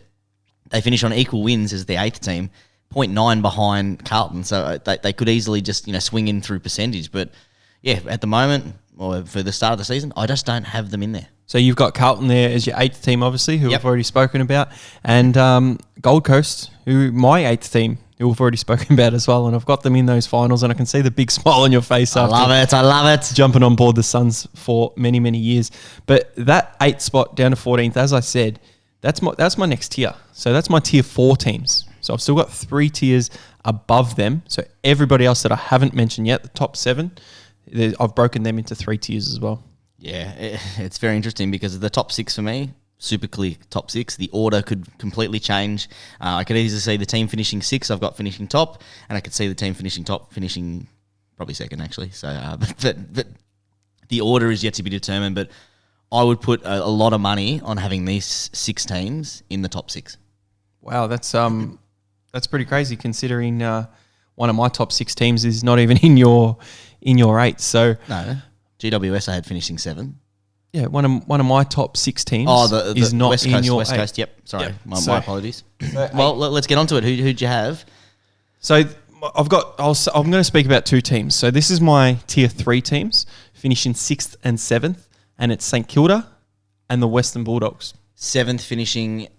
E: they finish on equal wins as the 8th team, 0.9 behind Carlton, so they could easily just swing in through percentage. But yeah, at the moment, or for the start of the season, I just don't have them in there.
C: So you've got Carlton there as your 8th team, obviously, who we've already spoken about, and Gold Coast, who my 8th team, who we've already spoken about as well, and I've got them in those finals, and I can see the big smile on your face.
E: I love it.
C: Jumping on board the Suns for many, many years. But that 8th spot down to 14th, as I said, that's my next tier. So that's my tier 4 teams. So I've still got 3 tiers above them. So everybody else that I haven't mentioned yet, the top 7, I've broken them into 3 tiers as well.
E: Yeah, it's very interesting because the top 6 for me, super clear top 6. The order could completely change. I could easily see the team finishing 6. I've got finishing top, and I could see the team finishing top, finishing probably second actually. So, but the order is yet to be determined. But I would put a lot of money on having these 6 teams in the top 6.
C: Wow, that's pretty crazy considering one of my top 6 teams is not even in your 8. So
E: no. GWS I had finishing 7.
C: Yeah, one of my top 6 teams is not
E: West
C: in
E: Coast,
C: your
E: West
C: 8.
E: Coast. Yep, sorry,
C: Yep.
E: my apologies. Well, let's get onto it. Who'd you have?
C: So I'm going to speak about 2 teams. So this is my tier 3 teams, finishing 6th and 7th, and it's St Kilda and the Western Bulldogs.
E: 7th finishing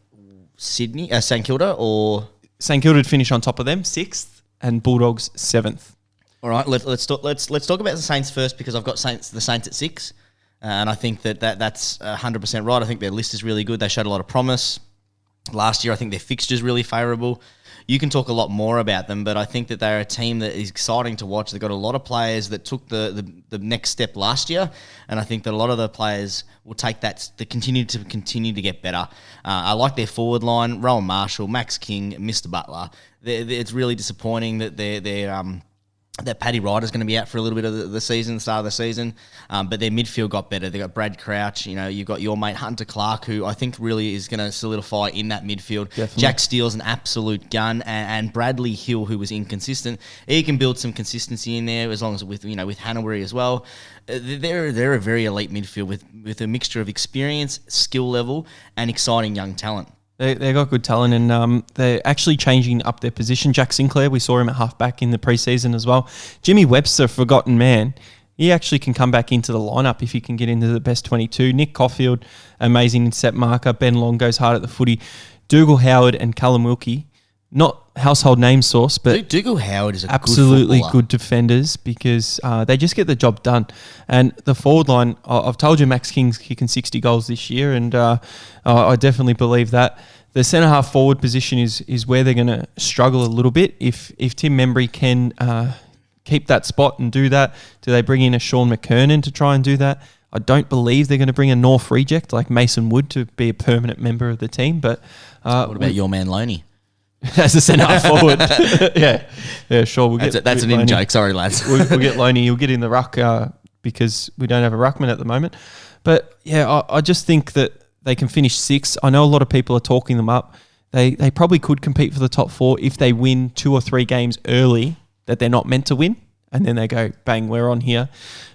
E: Sydney, St Kilda, or
C: St Kilda would finish on top of them, 6th, and Bulldogs 7th.
E: All right, let's talk about the Saints first because I've got the Saints at 6, and I think that's 100% right. I think their list is really good. They showed a lot of promise last year. I think their fixture's really favourable. You can talk a lot more about them, but I think that they're a team that is exciting to watch. They've got a lot of players that took the next step last year, and I think that a lot of the players will take that to continue to get better. I like their forward line: Rowan Marshall, Max King, Mr. Butler. It's really disappointing that that Paddy Ryder's going to be out for a little bit of the season, start of the season, but their midfield got better. They got Brad Crouch, you've got your mate Hunter Clark, who I think really is going to solidify in that midfield. Definitely. Jack Steele's an absolute gun, and Bradley Hill, who was inconsistent, he can build some consistency in there as long as with Hanbury as well. They're a very elite midfield with a mixture of experience, skill level, and exciting young talent.
C: They got good talent, and they're actually changing up their position. Jack Sinclair, we saw him at halfback in the preseason as well. Jimmy Webster, forgotten man, he actually can come back into the lineup if he can get into the best 22. Nick Caulfield, amazing set marker. Ben Long goes hard at the footy. Dougal Howard and Callum Wilkie, not household name source, but
E: Dougal Howard is a
C: absolutely
E: good,
C: good defenders because they just get the job done. And the forward line, I've told you Max King's kicking 60 goals this year, and I definitely believe that. The centre half forward position is where they're going to struggle a little bit. If Tim Membry can keep that spot and do that, do they bring in a Sean McKernan to try and do that? I don't believe they're going to bring a North reject like Mason Wood to be a permanent member of the team. But
E: what about your man Loney?
C: As a centre half forward, yeah, sure. We'll
E: That's an in joke. Sorry, lads.
C: we'll get Loney. He'll get in the ruck because we don't have a ruckman at the moment. But yeah, I just think that they can finish 6th. I know a lot of people are talking them up. They probably could compete for the top 4 if they win 2 or 3 games early that they're not meant to win, and then they go bang, we're on here.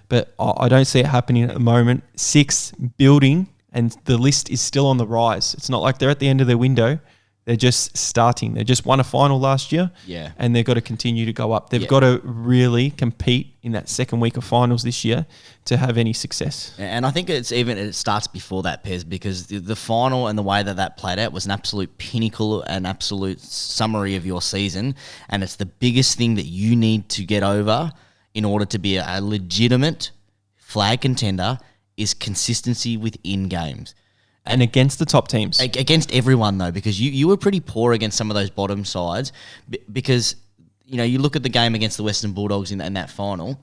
C: But I don't see it happening at the moment. 6th building, and the list is still on the rise. It's not like they're at the end of their window. They're just starting. They just won a final last year, and they've got to continue to go up. They've got to really compete in that second week of finals this year to have any success.
E: And I think it starts before that, Pez, because the final and the way that played out was an absolute pinnacle, an absolute summary of your season, and it's the biggest thing that you need to get over in order to be a legitimate flag contender is consistency within games.
C: And against the top teams.
E: Against everyone, though, because you were pretty poor against some of those bottom sides because, you look at the game against the Western Bulldogs in that final,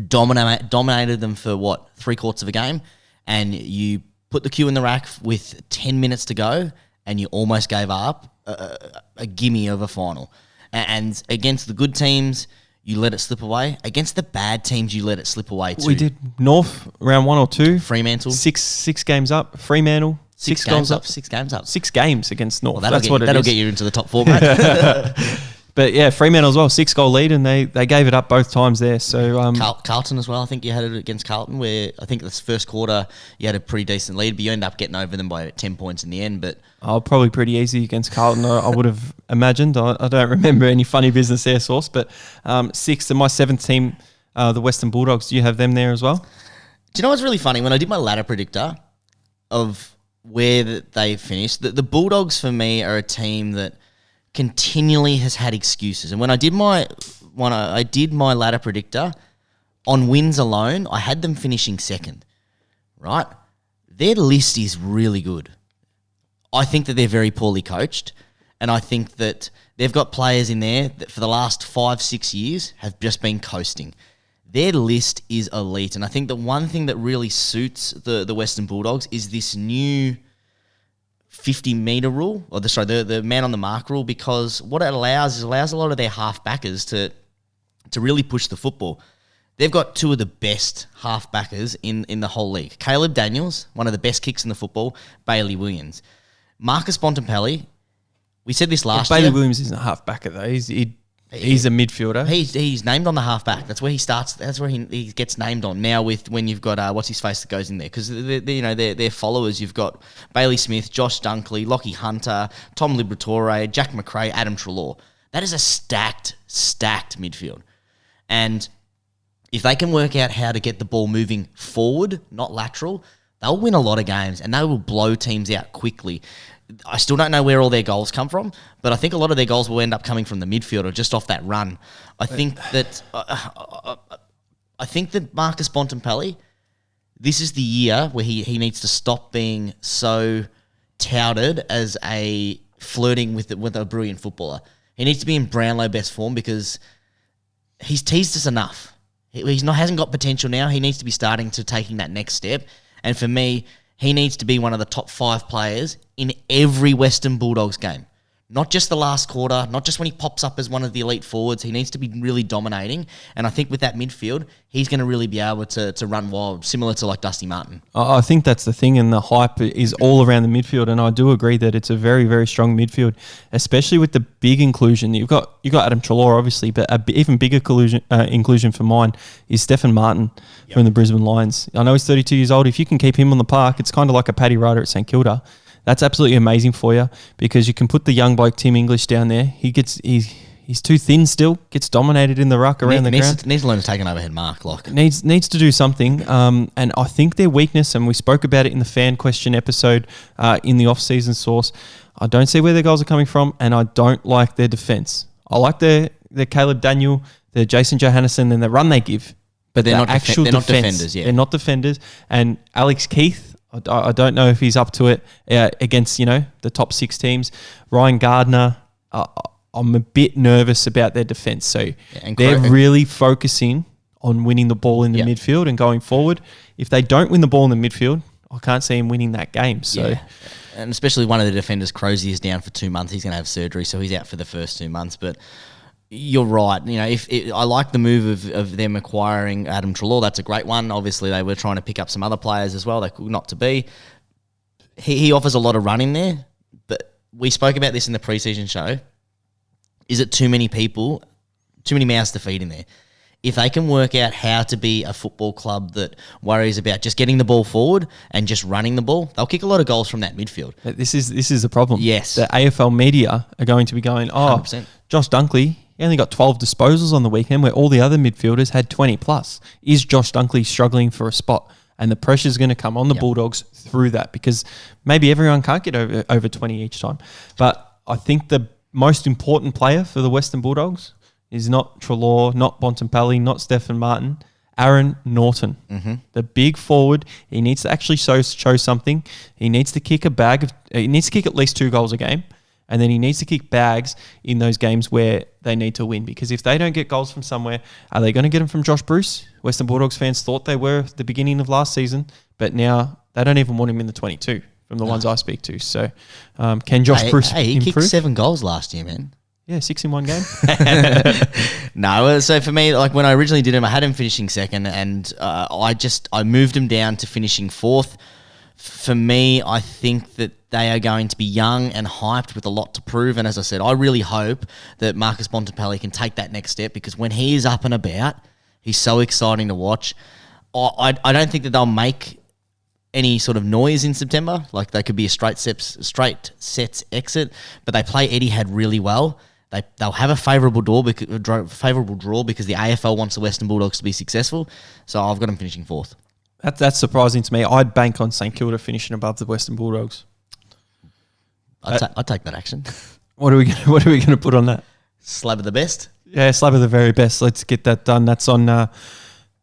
E: dominated them for, 3/4 of a game, and you put the cue in the rack with 10 minutes to go, and you almost gave up a gimme of a final. And against the good teams, you let it slip away. Against the bad teams, you let it slip away too.
C: We did North round 1 or 2.
E: Fremantle.
C: Six games up. Fremantle. 6 goals up.
E: 6 games up.
C: 6 games against North.
E: Well,
C: that'll
E: get you into the top 4, mate.
C: But yeah, Fremantle as well, 6-goal lead, and they gave it up both times there. So
E: Carlton as well. I think you had it against Carlton, where I think this first quarter you had a pretty decent lead, but you end up getting over them by 10 points in the end. But
C: probably pretty easy against Carlton. I would have imagined. I don't remember any funny business there, Source. But 6th and my 7th team, the Western Bulldogs. Do you have them there as well?
E: Do you know what's really funny? When I did my ladder predictor of where they finished, the Bulldogs for me are a team that continually has had excuses. And when I did my ladder predictor on wins alone, I had them finishing 2nd. Right? Their list is really good. I think that they're very poorly coached, and I think that they've got players in there that for the last 5-6 years have just been coasting. Their list is elite, and I think the one thing that really suits the Western Bulldogs is this new 50-metre rule, or the man on the mark rule, because what it allows a lot of their half-backers to really push the football. They've got 2 of the best half-backers in the whole league. Caleb Daniels, one of the best kicks in the football, Bailey Williams. Marcus Bontempelli, we said this last year.
C: Bailey Williams isn't a half-backer though. He's a midfielder.
E: He's named on the half-back. That's where he starts. That's where he gets named on. Now when you've got what's his face that goes in there, because they're followers. You've got Bailey Smith, Josh Dunkley, Lockie Hunter, Tom Liberatore, Jack McRae, Adam Treloar. That is a stacked midfield. And if they can work out how to get the ball moving forward, not lateral, they'll win a lot of games and they will blow teams out quickly. I still don't know where all their goals come from, but I think a lot of their goals will end up coming from the midfield or just off that run. I think that Marcus Bontempelli, this is the year where he needs to stop being so touted as a flirting with a brilliant footballer. He needs to be in Brownlow best form because he's teased us enough. Hasn't got potential now. He needs to be starting to taking that next step. And for me, he needs to be one of the top 5 players in every Western Bulldogs game. Not just the last quarter, not just when he pops up as one of the elite forwards. He needs to be really dominating. And I think with that midfield, he's going to really be able to run wild, similar to like Dusty Martin.
C: I think that's the thing, and the hype is all around the midfield. And I do agree that it's a very, very strong midfield, especially with the big inclusion. You got Adam Treloar, obviously, but even bigger inclusion for mine is Stephen Martin from the Brisbane Lions. I know he's 32 years old. If you can keep him on the park, it's kind of like a Paddy Ryder at St Kilda. That's absolutely amazing for you because you can put the young bloke Tim English down there. He He's too thin still. Gets dominated in the ruck around the ground.
E: Needs to learn to take an overhead mark. Like
C: Needs to do something. And I think their weakness, and we spoke about it in the fan question episode in the off-season source, I don't see where their goals are coming from, and I don't like their defence. I like their Caleb Daniel, their Jason Johannesson, and the run they give.
E: But they're not
C: actual
E: they're not
C: defence,
E: defenders, yeah.
C: They're not defenders. And Alex Keith, I don't know if he's up to it against, the top 6 teams. Ryan Gardner, I'm a bit nervous about their defence. So they're really focusing on winning the ball in the midfield and going forward. If they don't win the ball in the midfield, I can't see him winning that game. So,
E: and especially one of the defenders, Crozier, is down for 2 months. He's going to have surgery, so he's out for the first 2 months. But you're right. I like the move of them acquiring Adam Treloar. That's a great one. Obviously, they were trying to pick up some other players as well. They could not to be. He offers a lot of run in there, but we spoke about this in the preseason show. Is it too many people, too many mouths to feed in there? If they can work out how to be a football club that worries about just getting the ball forward and just running the ball, they'll kick a lot of goals from that midfield.
C: This is the problem.
E: Yes.
C: The AFL media are going to be going,
E: 100%.
C: Josh Dunkley, he only got 12 disposals on the weekend where all the other midfielders had 20 plus. Is Josh Dunkley struggling for a spot? And the pressure's going to come on the Bulldogs through that, because maybe everyone can't get over 20 each time. But I think the most important player for the Western Bulldogs is not Treloar, not Bontempelli, not Stephen Martin, Aaron Norton. Mm-hmm. The big forward. He needs to actually show something. He needs to kick he needs to kick at least 2 goals a game, and then he needs to kick bags in those games where they need to win. Because if they don't get goals from somewhere, are they going to get them from Josh Bruce? Western Bulldogs fans thought they were at the beginning of last season, but now they don't even want him in the 22 from the ones I speak to. So can Josh Bruce
E: he
C: improve?
E: kicked 7 goals last year, man.
C: Yeah, 6 in one game.
E: No, so for me, like when I originally did him, I had him finishing second, and I moved him down to finishing 4th. For me, I think that they are going to be young and hyped with a lot to prove. And as I said, I really hope that Marcus Bontempelli can take that next step, because when he is up and about, he's so exciting to watch. I don't think that they'll make any sort of noise in September. Like they could be a straight sets exit, but they play Etihad really well. They'll have a favourable draw because the AFL wants the Western Bulldogs to be successful. So I've got them finishing 4th.
C: That's surprising to me. I'd bank on St Kilda finishing above the Western Bulldogs.
E: I'd take that action.
C: What are we going to put on that?
E: Slab of the best.
C: Yeah, slab of the very best. Let's get that done. That's on the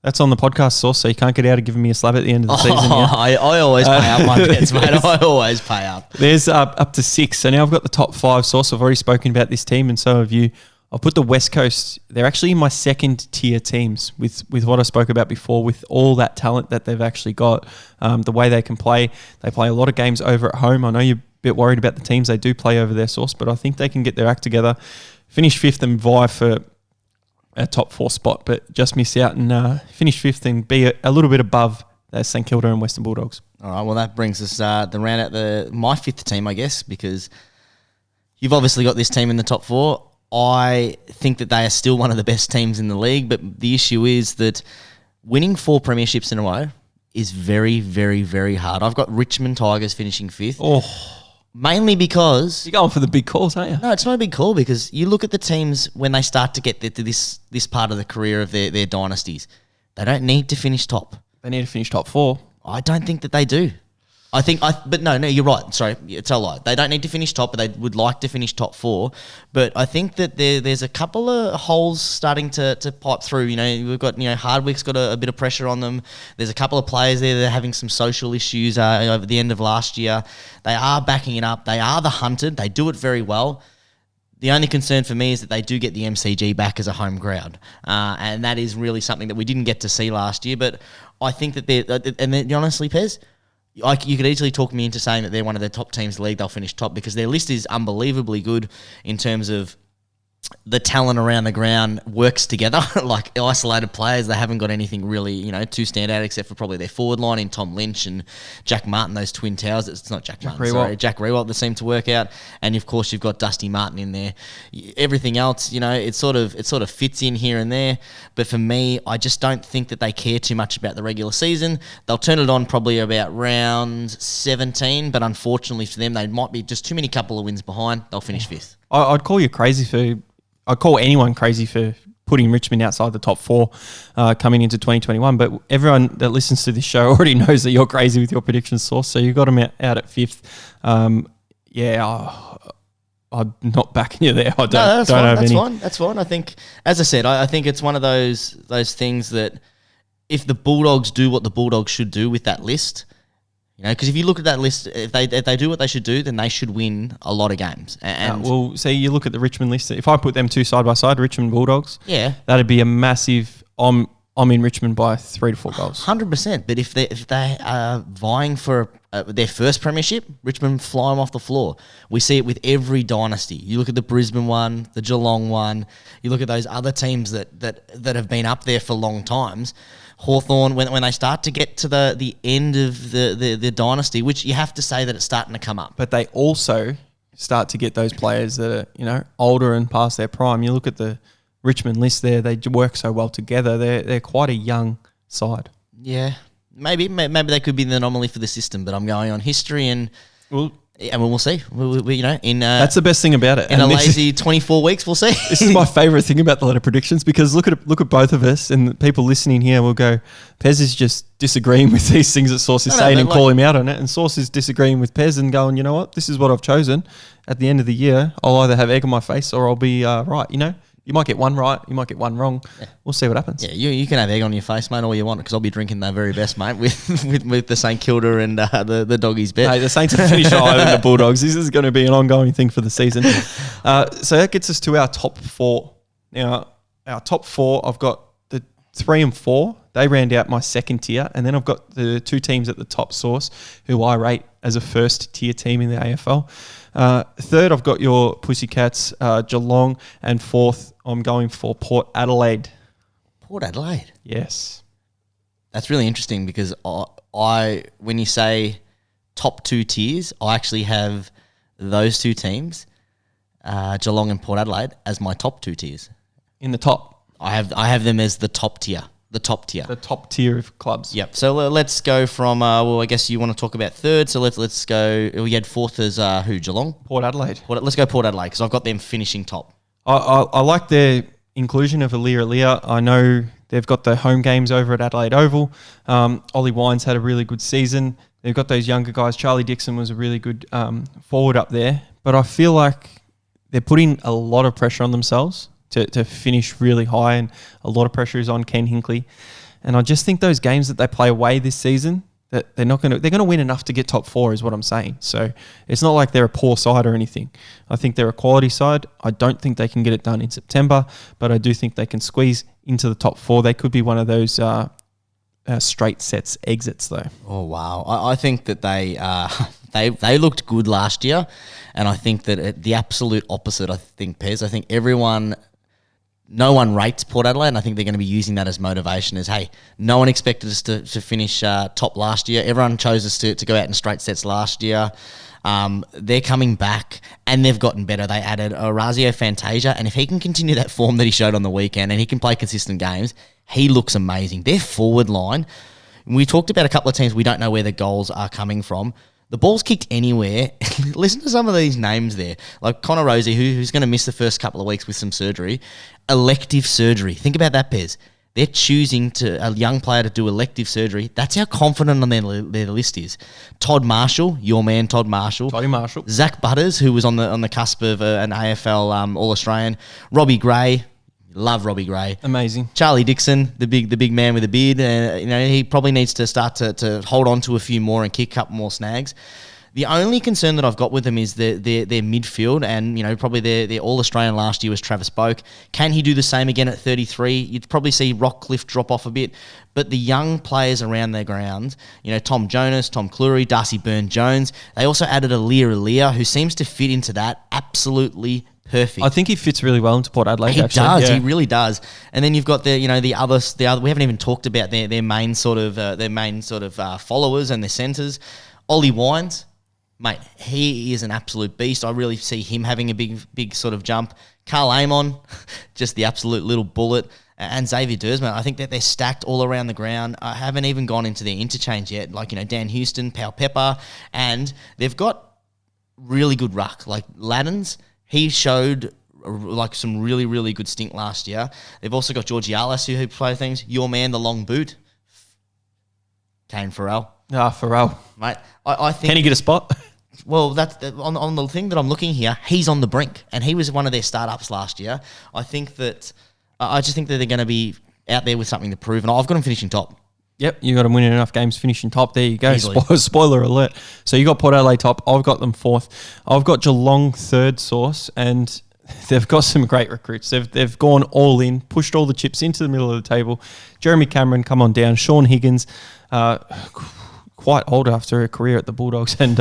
C: podcast source, so you can't get out of giving me a slab at the end of the season. Yeah?
E: I always pay up my bets, mate. I always pay up.
C: There's up to 6. So now I've got the top 5 source. I've already spoken about this team, and so have you. I'll put the West Coast. They're actually in my second tier teams with what I spoke about before, with all that talent that they've actually got, the way they can play. They play a lot of games over at home. I know you're a bit worried about the teams they do play over their source, but I think they can get their act together, finish 5th and vie for a top 4 spot, but just miss out and finish 5th and be a little bit above St Kilda and Western Bulldogs. All
E: right, well, that brings us the round out my 5th team, I guess, because you've obviously got this team in the top 4. I think that they are still one of the best teams in the league, but the issue is that winning 4 premierships in a row is very, very, very hard. I've got Richmond Tigers finishing 5th.
C: Oh,
E: mainly because
C: you're going for the big calls, aren't you?
E: No, it's not a big call, because you look at the teams when they start to get to this part of the career of their dynasties. They don't need to finish top.
C: They need to finish top 4.
E: I don't think that they do. But no, you're right. Sorry, it's a lie. They don't need to finish top, but they would like to finish top 4. But I think that there's a couple of holes starting to pipe through. We've got, Hardwick's got a bit of pressure on them. There's a couple of players there that are having some social issues over the end of last year. They are backing it up. They are the hunted. They do it very well. The only concern for me is that they do get the MCG back as a home ground. And that is really something that we didn't get to see last year. But I think that honestly, Pez, you could easily talk me into saying that they're one of the top teams in the league. They'll finish top because their list is unbelievably good in terms of the talent around the ground works together. Like isolated players, they haven't got anything really, too stand out except for probably their forward line in Tom Lynch and Jack Martin, those twin towers. It's not Jack Martin, sorry, Jack Rewalt that seem to work out. And of course you've got Dusty Martin in there. Everything else, it sort of fits in here and there. But for me, I just don't think that they care too much about the regular season. They'll turn it on probably about round 17, but unfortunately for them, they might be just too many couple of wins behind. They'll finish 5th.
C: I'd call you crazy for I call anyone crazy for putting Richmond outside the top 4 coming into 2021. But everyone that listens to this show already knows that you're crazy with your prediction Source. So you got them out at 5th. I'm not backing you there. I don't have any.
E: That's fine. I think, as I said, I think it's one of those things that if the Bulldogs do what the Bulldogs should do with that list, because if you look at that list, if they do what they should do, then they should win a lot of games. And
C: well, say you look at the Richmond list. If I put them 2 side by side, Richmond Bulldogs,
E: yeah,
C: that'd be a massive. I'm in Richmond by 3 to 4 goals.
E: 100%. But if they are vying for their first premiership, Richmond fly them off the floor. We see it with every dynasty. You look at the Brisbane one, the Geelong one. You look at those other teams that have been up there for long times. Hawthorn, when they start to get to the end of the dynasty, which you have to say that it's starting to come up.
C: But they also start to get those players that are older and past their prime. You look at the Richmond list there; they work so well together. They're quite a young side.
E: Yeah, maybe they could be the anomaly for the system. But I'm going on history and we'll see.
C: That's the best thing about it.
E: In a lazy 24 weeks, we'll see.
C: This is my favourite thing about the ladder predictions because look at both of us and the people listening here will go, Pez is just disagreeing with these things that Source is saying and call him out on it, and Source is disagreeing with Pez and going, you know what, this is what I've chosen. At the end of the year, I'll either have egg on my face or I'll be right. You might get one right, you might get one wrong. Yeah. We'll see what happens.
E: Yeah, you can have egg on your face, mate, all you want, because I'll be drinking the very best, mate, with the St Kilda and the doggies bet.
C: Hey, the Saints have finished higher than the Bulldogs. This is going to be an ongoing thing for the season. So that gets us to our top 4. Now, our top 4, I've got the 3 and 4. They round out my second tier. And then I've got the 2 teams at the top, Source, who I rate as a first tier team in the AFL. Third, I've got your Pussycats, Geelong, and 4th, I'm going for Port Adelaide.
E: Port Adelaide?
C: Yes.
E: That's really interesting because when you say top 2 tiers, I actually have those 2 teams, Geelong and Port Adelaide, as my top 2 tiers.
C: In the top?
E: I have them as the top tier. The top tier.
C: The top tier of clubs.
E: Yep. So let's go from, I guess you want to talk about third. So let's go, we had 4th as who, Geelong?
C: Port Adelaide.
E: Let's go Port Adelaide because I've got them finishing top.
C: I like their inclusion of Alia. I know they've got the home games over at Adelaide Oval. Ollie Wines had a really good season. They've got those younger guys. Charlie Dixon was a really good forward up there. But I feel like they're putting a lot of pressure on themselves to finish really high, and a lot of pressure is on Ken Hinkley. And I just think those games that they play away this season, that they're going to win enough to get top 4 is what I'm saying. So it's not like they're a poor side or anything. I think they're a quality side. I don't think they can get it done in September, but I do think they can squeeze into the top 4. They could be one of those straight sets exits though.
E: Oh wow. I think that they looked good last year, and I think that the absolute opposite, I think, Pez, I think no one rates Port Adelaide, and I think they're going to be using that as motivation as, hey, no one expected us to finish top last year. Everyone chose us to go out in straight sets last year. They're coming back, and they've gotten better. They added Orazio Fantasia, and if he can continue that form that he showed on the weekend and he can play consistent games, he looks amazing. Their forward line, we talked about a couple of teams, we don't know where the goals are coming from. The ball's kicked anywhere. Listen to some of these names there. Like Connor Rosie, who's going to miss the first couple of weeks with some surgery. Elective surgery. Think about that, Pez. They're choosing a young player to do elective surgery. That's how confident on their list is. Todd Marshall, your man Todd Marshall.
C: Toddy Marshall.
E: Zach Butters, who was on the cusp of an AFL All-Australian. Robbie Gray. Love Robbie Gray.
C: Amazing.
E: Charlie Dixon, the big man with a beard. He probably needs to start to hold on to a few more and kick up more snags. The only concern that I've got with them is their midfield, and probably their All-Australian last year was Travis Boak. Can he do the same again at 33? You'd probably see Rockcliffe drop off a bit, but the young players around their ground, Tom Jonas, Tom Cleary, Darcy Byrne-Jones, they also added Alia, who seems to fit into that absolutely perfect.
C: I think he fits really well into Port Adelaide.
E: He
C: actually.
E: does.
C: Yeah.
E: He really does. And then you've got the other. We haven't even talked about their main sort of followers and their centres. Ollie Wines, mate, he is an absolute beast. I really see him having a big sort of jump. Carl Amon, just the absolute little bullet. And Xavier Dersman, I think that they're stacked all around the ground. I haven't even gone into their interchange yet. Like, Dan Houston, Pau Pepper, and they've got really good ruck. Like Laddens, he showed like some really, really good stint last year. They've also got Georgie Alice who play things. Your man, the long boot, Kane Farrell.
C: Farrell.
E: Mate, I think...
C: Can he get a spot?
E: Well, that's on the thing that I'm looking here. He's on the brink, and he was one of their startups last year. I think that I just think that they're going to be out there with something to prove, and I've got them finishing top.
C: Yep, you got them winning enough games, finishing top. There you go.
E: Easily.
C: Spoiler alert. So you got Port Adelaide top. I've got them fourth. I've got Geelong third, Source, and they've got some great recruits. They've gone all in, pushed all the chips into the middle of the table. Jeremy Cameron, come on down. Sean Higgins, quite old after a career at the Bulldogs and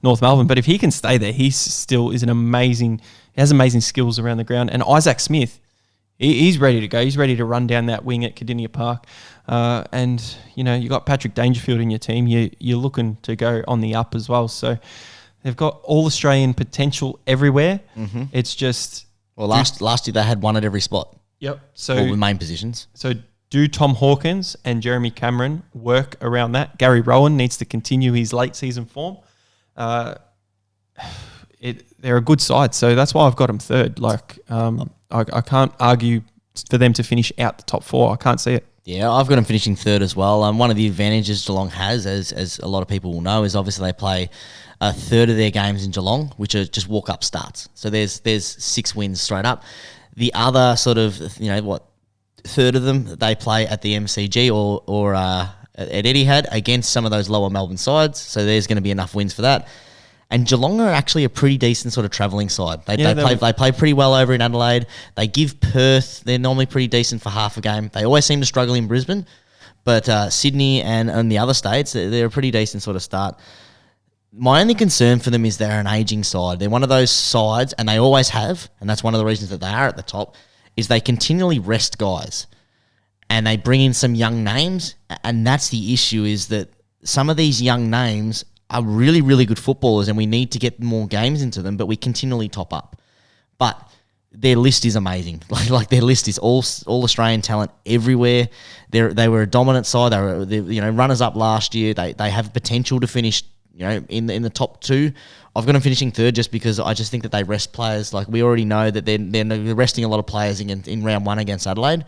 C: North Melbourne. But if he can stay there, he still is he has amazing skills around the ground. And Isaac Smith, he's ready to go. He's ready to run down that wing at Cardinia Park. And, you know, you got Patrick Dangerfield in your team. You're looking to go on the up as well. So they've got all Australian potential everywhere. Mm-hmm. It's just...
E: Well, last year they had one at every spot.
C: Yep. So
E: all the main positions.
C: So do Tom Hawkins and Jeremy Cameron work around that? Gary Rowan needs to continue his late season form. They're a good side, so that's why I've got them third. Like, I can't argue for them to finish out the top four. I can't see it.
E: Yeah, I've got them finishing third as well. One of the advantages Geelong has, as a lot of people will know, is obviously they play a third of their games in Geelong, which are just walk-up starts. So there's 6 wins straight up. The other sort of, third of them, they play at the MCG or at Etihad against some of those lower Melbourne sides. So there's going to be enough wins for that. And Geelong are actually a pretty decent sort of travelling side. They play pretty well over in Adelaide. They give Perth, they're normally pretty decent for half a game. They always seem to struggle in Brisbane. But Sydney and the other states, they're a pretty decent sort of start. My only concern for them is they're an ageing side. They're one of those sides, and they always have, and that's one of the reasons that they are at the top, is they continually rest guys. And they bring in some young names, and that's the issue, is that some of these young names are really, really good footballers, and we need to get more games into them, but we continually top up. But their list is amazing. Like their list is all Australian talent everywhere. They were a dominant side. They were runners up last year. They have potential to finish in the top 2. I've got them finishing third just because I just think that they rest players. Like we already know that they're resting a lot of players in round 1 against Adelaide,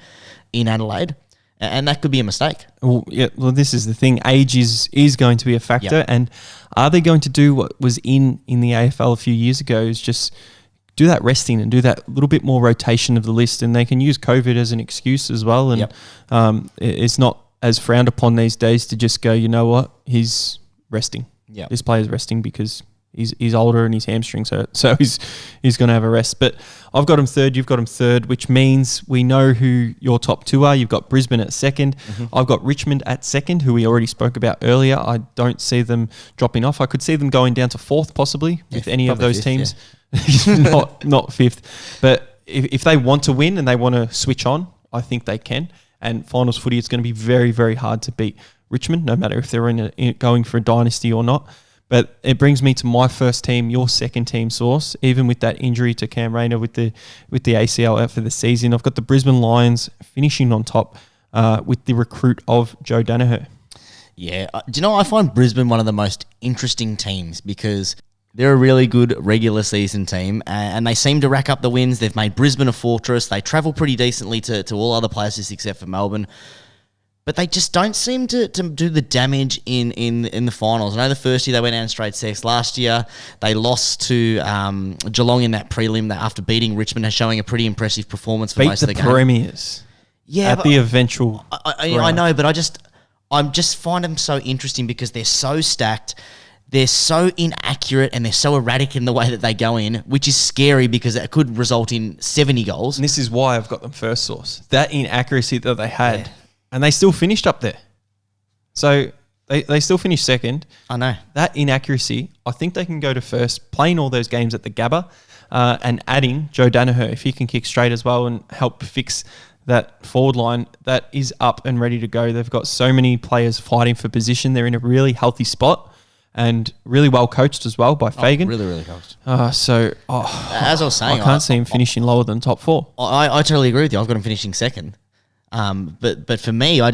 E: and that could be a mistake.
C: Well, this is the thing. Age is going to be a factor. Yep. And are they going to do what was in the AFL a few years ago, is just do that resting and do that little bit more rotation of the list, and they can use COVID as an excuse as well. And it's not as frowned upon these days to just go, you know what, he's resting. Yeah, this player's resting because he's older and his hamstring, so he's going to have a rest. But I've got him third, you've got him third, which means we know who your top 2 are. You've got Brisbane at second. Mm-hmm. I've got Richmond at second, who we already spoke about earlier. I don't see them dropping off. I could see them going down to 4th possibly with any of those 5th, teams. Yeah. not 5th. But if they want to win and they want to switch on, I think they can. And finals footy, it's going to be very, very hard to beat Richmond, no matter if they're going for a dynasty or not. But it brings me to my first team, your second team, Source. Even with that injury to Cam Rayner with the ACL out for the season, I've got the Brisbane Lions finishing on top with the recruit of Joe Danaher.
E: Yeah, do you know, I find Brisbane one of the most interesting teams because they're a really good regular season team and they seem to rack up the wins. They've made Brisbane a fortress. They travel pretty decently to all other places except for Melbourne. But they just don't seem to do the damage in the finals. I know the first year they went out in straight sets. Last year they lost to Geelong in that prelim after beating Richmond, showing a pretty impressive performance for most of the game.
C: Beat the Premiers.
E: Yeah,
C: at the eventual.
E: I know, but I just find them so interesting because they're so stacked. They're so inaccurate and they're so erratic in the way that they go in, which is scary because it could result in 70 goals.
C: And this is why I've got them first, Source. That inaccuracy that they had. Yeah. And they still finished up there. So they still finished second.
E: I know.
C: That inaccuracy, I think they can go to first, playing all those games at the Gabba and adding Joe Danaher, if he can kick straight as well and help fix that forward line, that is up and ready to go. They've got so many players fighting for position. They're in a really healthy spot and really well coached as well by Fagan.
E: Really, really coached.
C: As
E: I was saying,
C: I can't see him finishing lower than top 4.
E: I totally agree with you. I've got him finishing second. But for me, I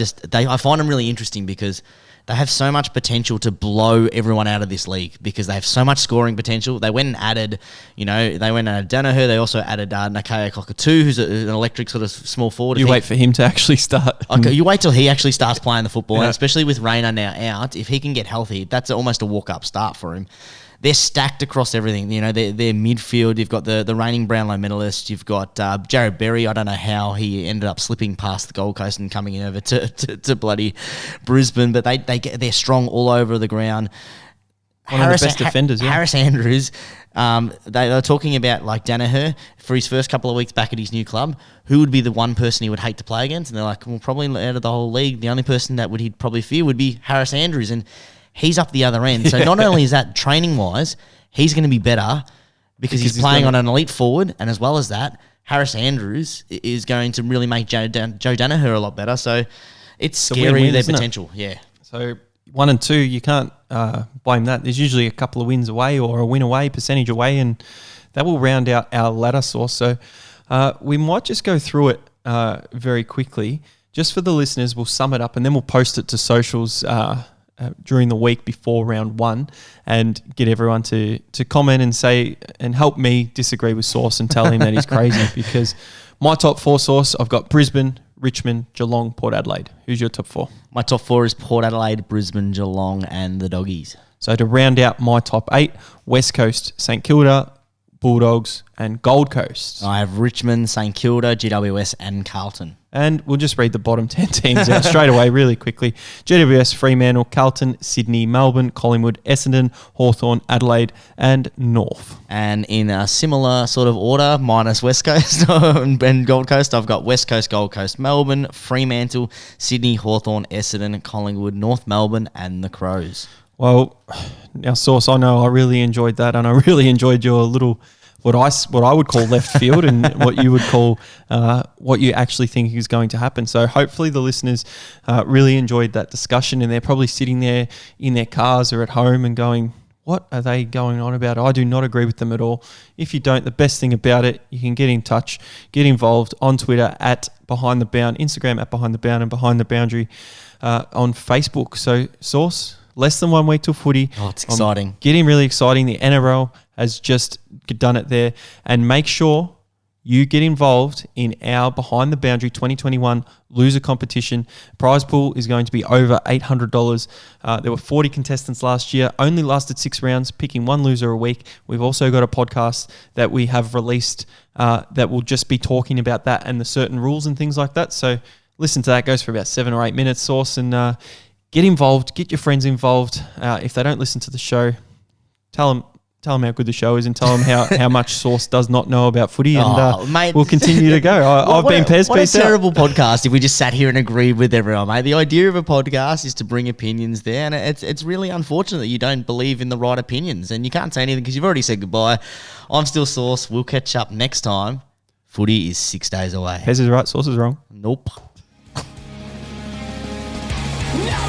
E: find them really interesting because they have so much potential to blow everyone out of this league because they have so much scoring potential. They went and added, Danaher. They also added Nakaya Cockatoo, who's an electric sort of small forward.
C: You wait for him to actually start.
E: Okay, you wait till he actually starts playing the football, and especially with Reina now out, if he can get healthy, that's almost a walk-up start for him. They're stacked across everything. They're midfield. You've got the reigning Brownlow medalist. You've got Jared Berry. I don't know how he ended up slipping past the Gold Coast and coming in over to bloody Brisbane, but they're strong all over the ground.
C: One of the best defenders, yeah.
E: Harris Andrews, they were talking about like Danaher for his first couple of weeks back at his new club. Who would be the one person he would hate to play against? And they're like, well, probably out of the whole league, the only person that he'd probably fear would be Harris Andrews. And he's up the other end. So not only is that training-wise, he's going to be better because he's playing on an elite forward. And as well as that, Harris Andrews is going to really make Joe Danaher a lot better. So it's scary, their potential. Yeah.
C: So 1 and 2, you can't blame that. There's usually a couple of wins away or a win away, percentage away, and that will round out our ladder source. So we might just go through it very quickly. Just for the listeners, we'll sum it up and then we'll post it to socials during the week before round 1 and get everyone to comment and say and help me disagree with Sauce and tell him that he's crazy because my top 4, Sauce, I've got Brisbane, Richmond, Geelong, Port Adelaide. Who's your top 4?
E: My top 4 is Port Adelaide, Brisbane, Geelong and the Doggies.
C: So to round out my top 8, West Coast, St Kilda, Bulldogs and Gold Coast.
E: I have Richmond, St Kilda, GWS and Carlton.
C: And we'll just read the bottom 10 teams out straight away really quickly. GWS, Fremantle, Carlton, Sydney, Melbourne, Collingwood, Essendon, Hawthorn, Adelaide and North.
E: And in a similar sort of order, minus West Coast and Gold Coast, I've got West Coast, Gold Coast, Melbourne, Fremantle, Sydney, Hawthorn, Essendon, Collingwood, North Melbourne and the Crows.
C: Well, now, Sauce, I know I really enjoyed that and I really enjoyed your little what I would call left field and what you would call what you actually think is going to happen. So hopefully the listeners really enjoyed that discussion and they're probably sitting there in their cars or at home and going, what are they going on about? I do not agree with them at all. If you don't, the best thing about it, you can get in touch, get involved on Twitter at Behind the Bound, Instagram at Behind the Bound and Behind the Boundary on Facebook. So Sauce, less than 1 week till footy.
E: Oh, it's exciting.
C: Getting really exciting. The NRL has just done it there. And make sure you get involved in our Behind the Boundary 2021 loser competition. Prize pool is going to be over $800. There were 40 contestants last year, only lasted 6 rounds, picking one loser a week. We've also got a podcast that we have released that will just be talking about that and the certain rules and things like that. So listen to that. It goes for about 7 or 8 minutes, Sauce, and get involved, get your friends involved. If they don't listen to the show, tell them how good the show is and tell them how much Sauce does not know about footy and
E: mate,
C: we'll continue to go. I've been Pez.
E: What a terrible podcast if we just sat here and agreed with everyone, mate. The idea of a podcast is to bring opinions there and it's really unfortunate that you don't believe in the right opinions and you can't say anything because you've already said goodbye. I'm still Sauce. We'll catch up next time. Footy is 6 days away.
C: Pez is right, Sauce is wrong.
E: Nope.
B: No!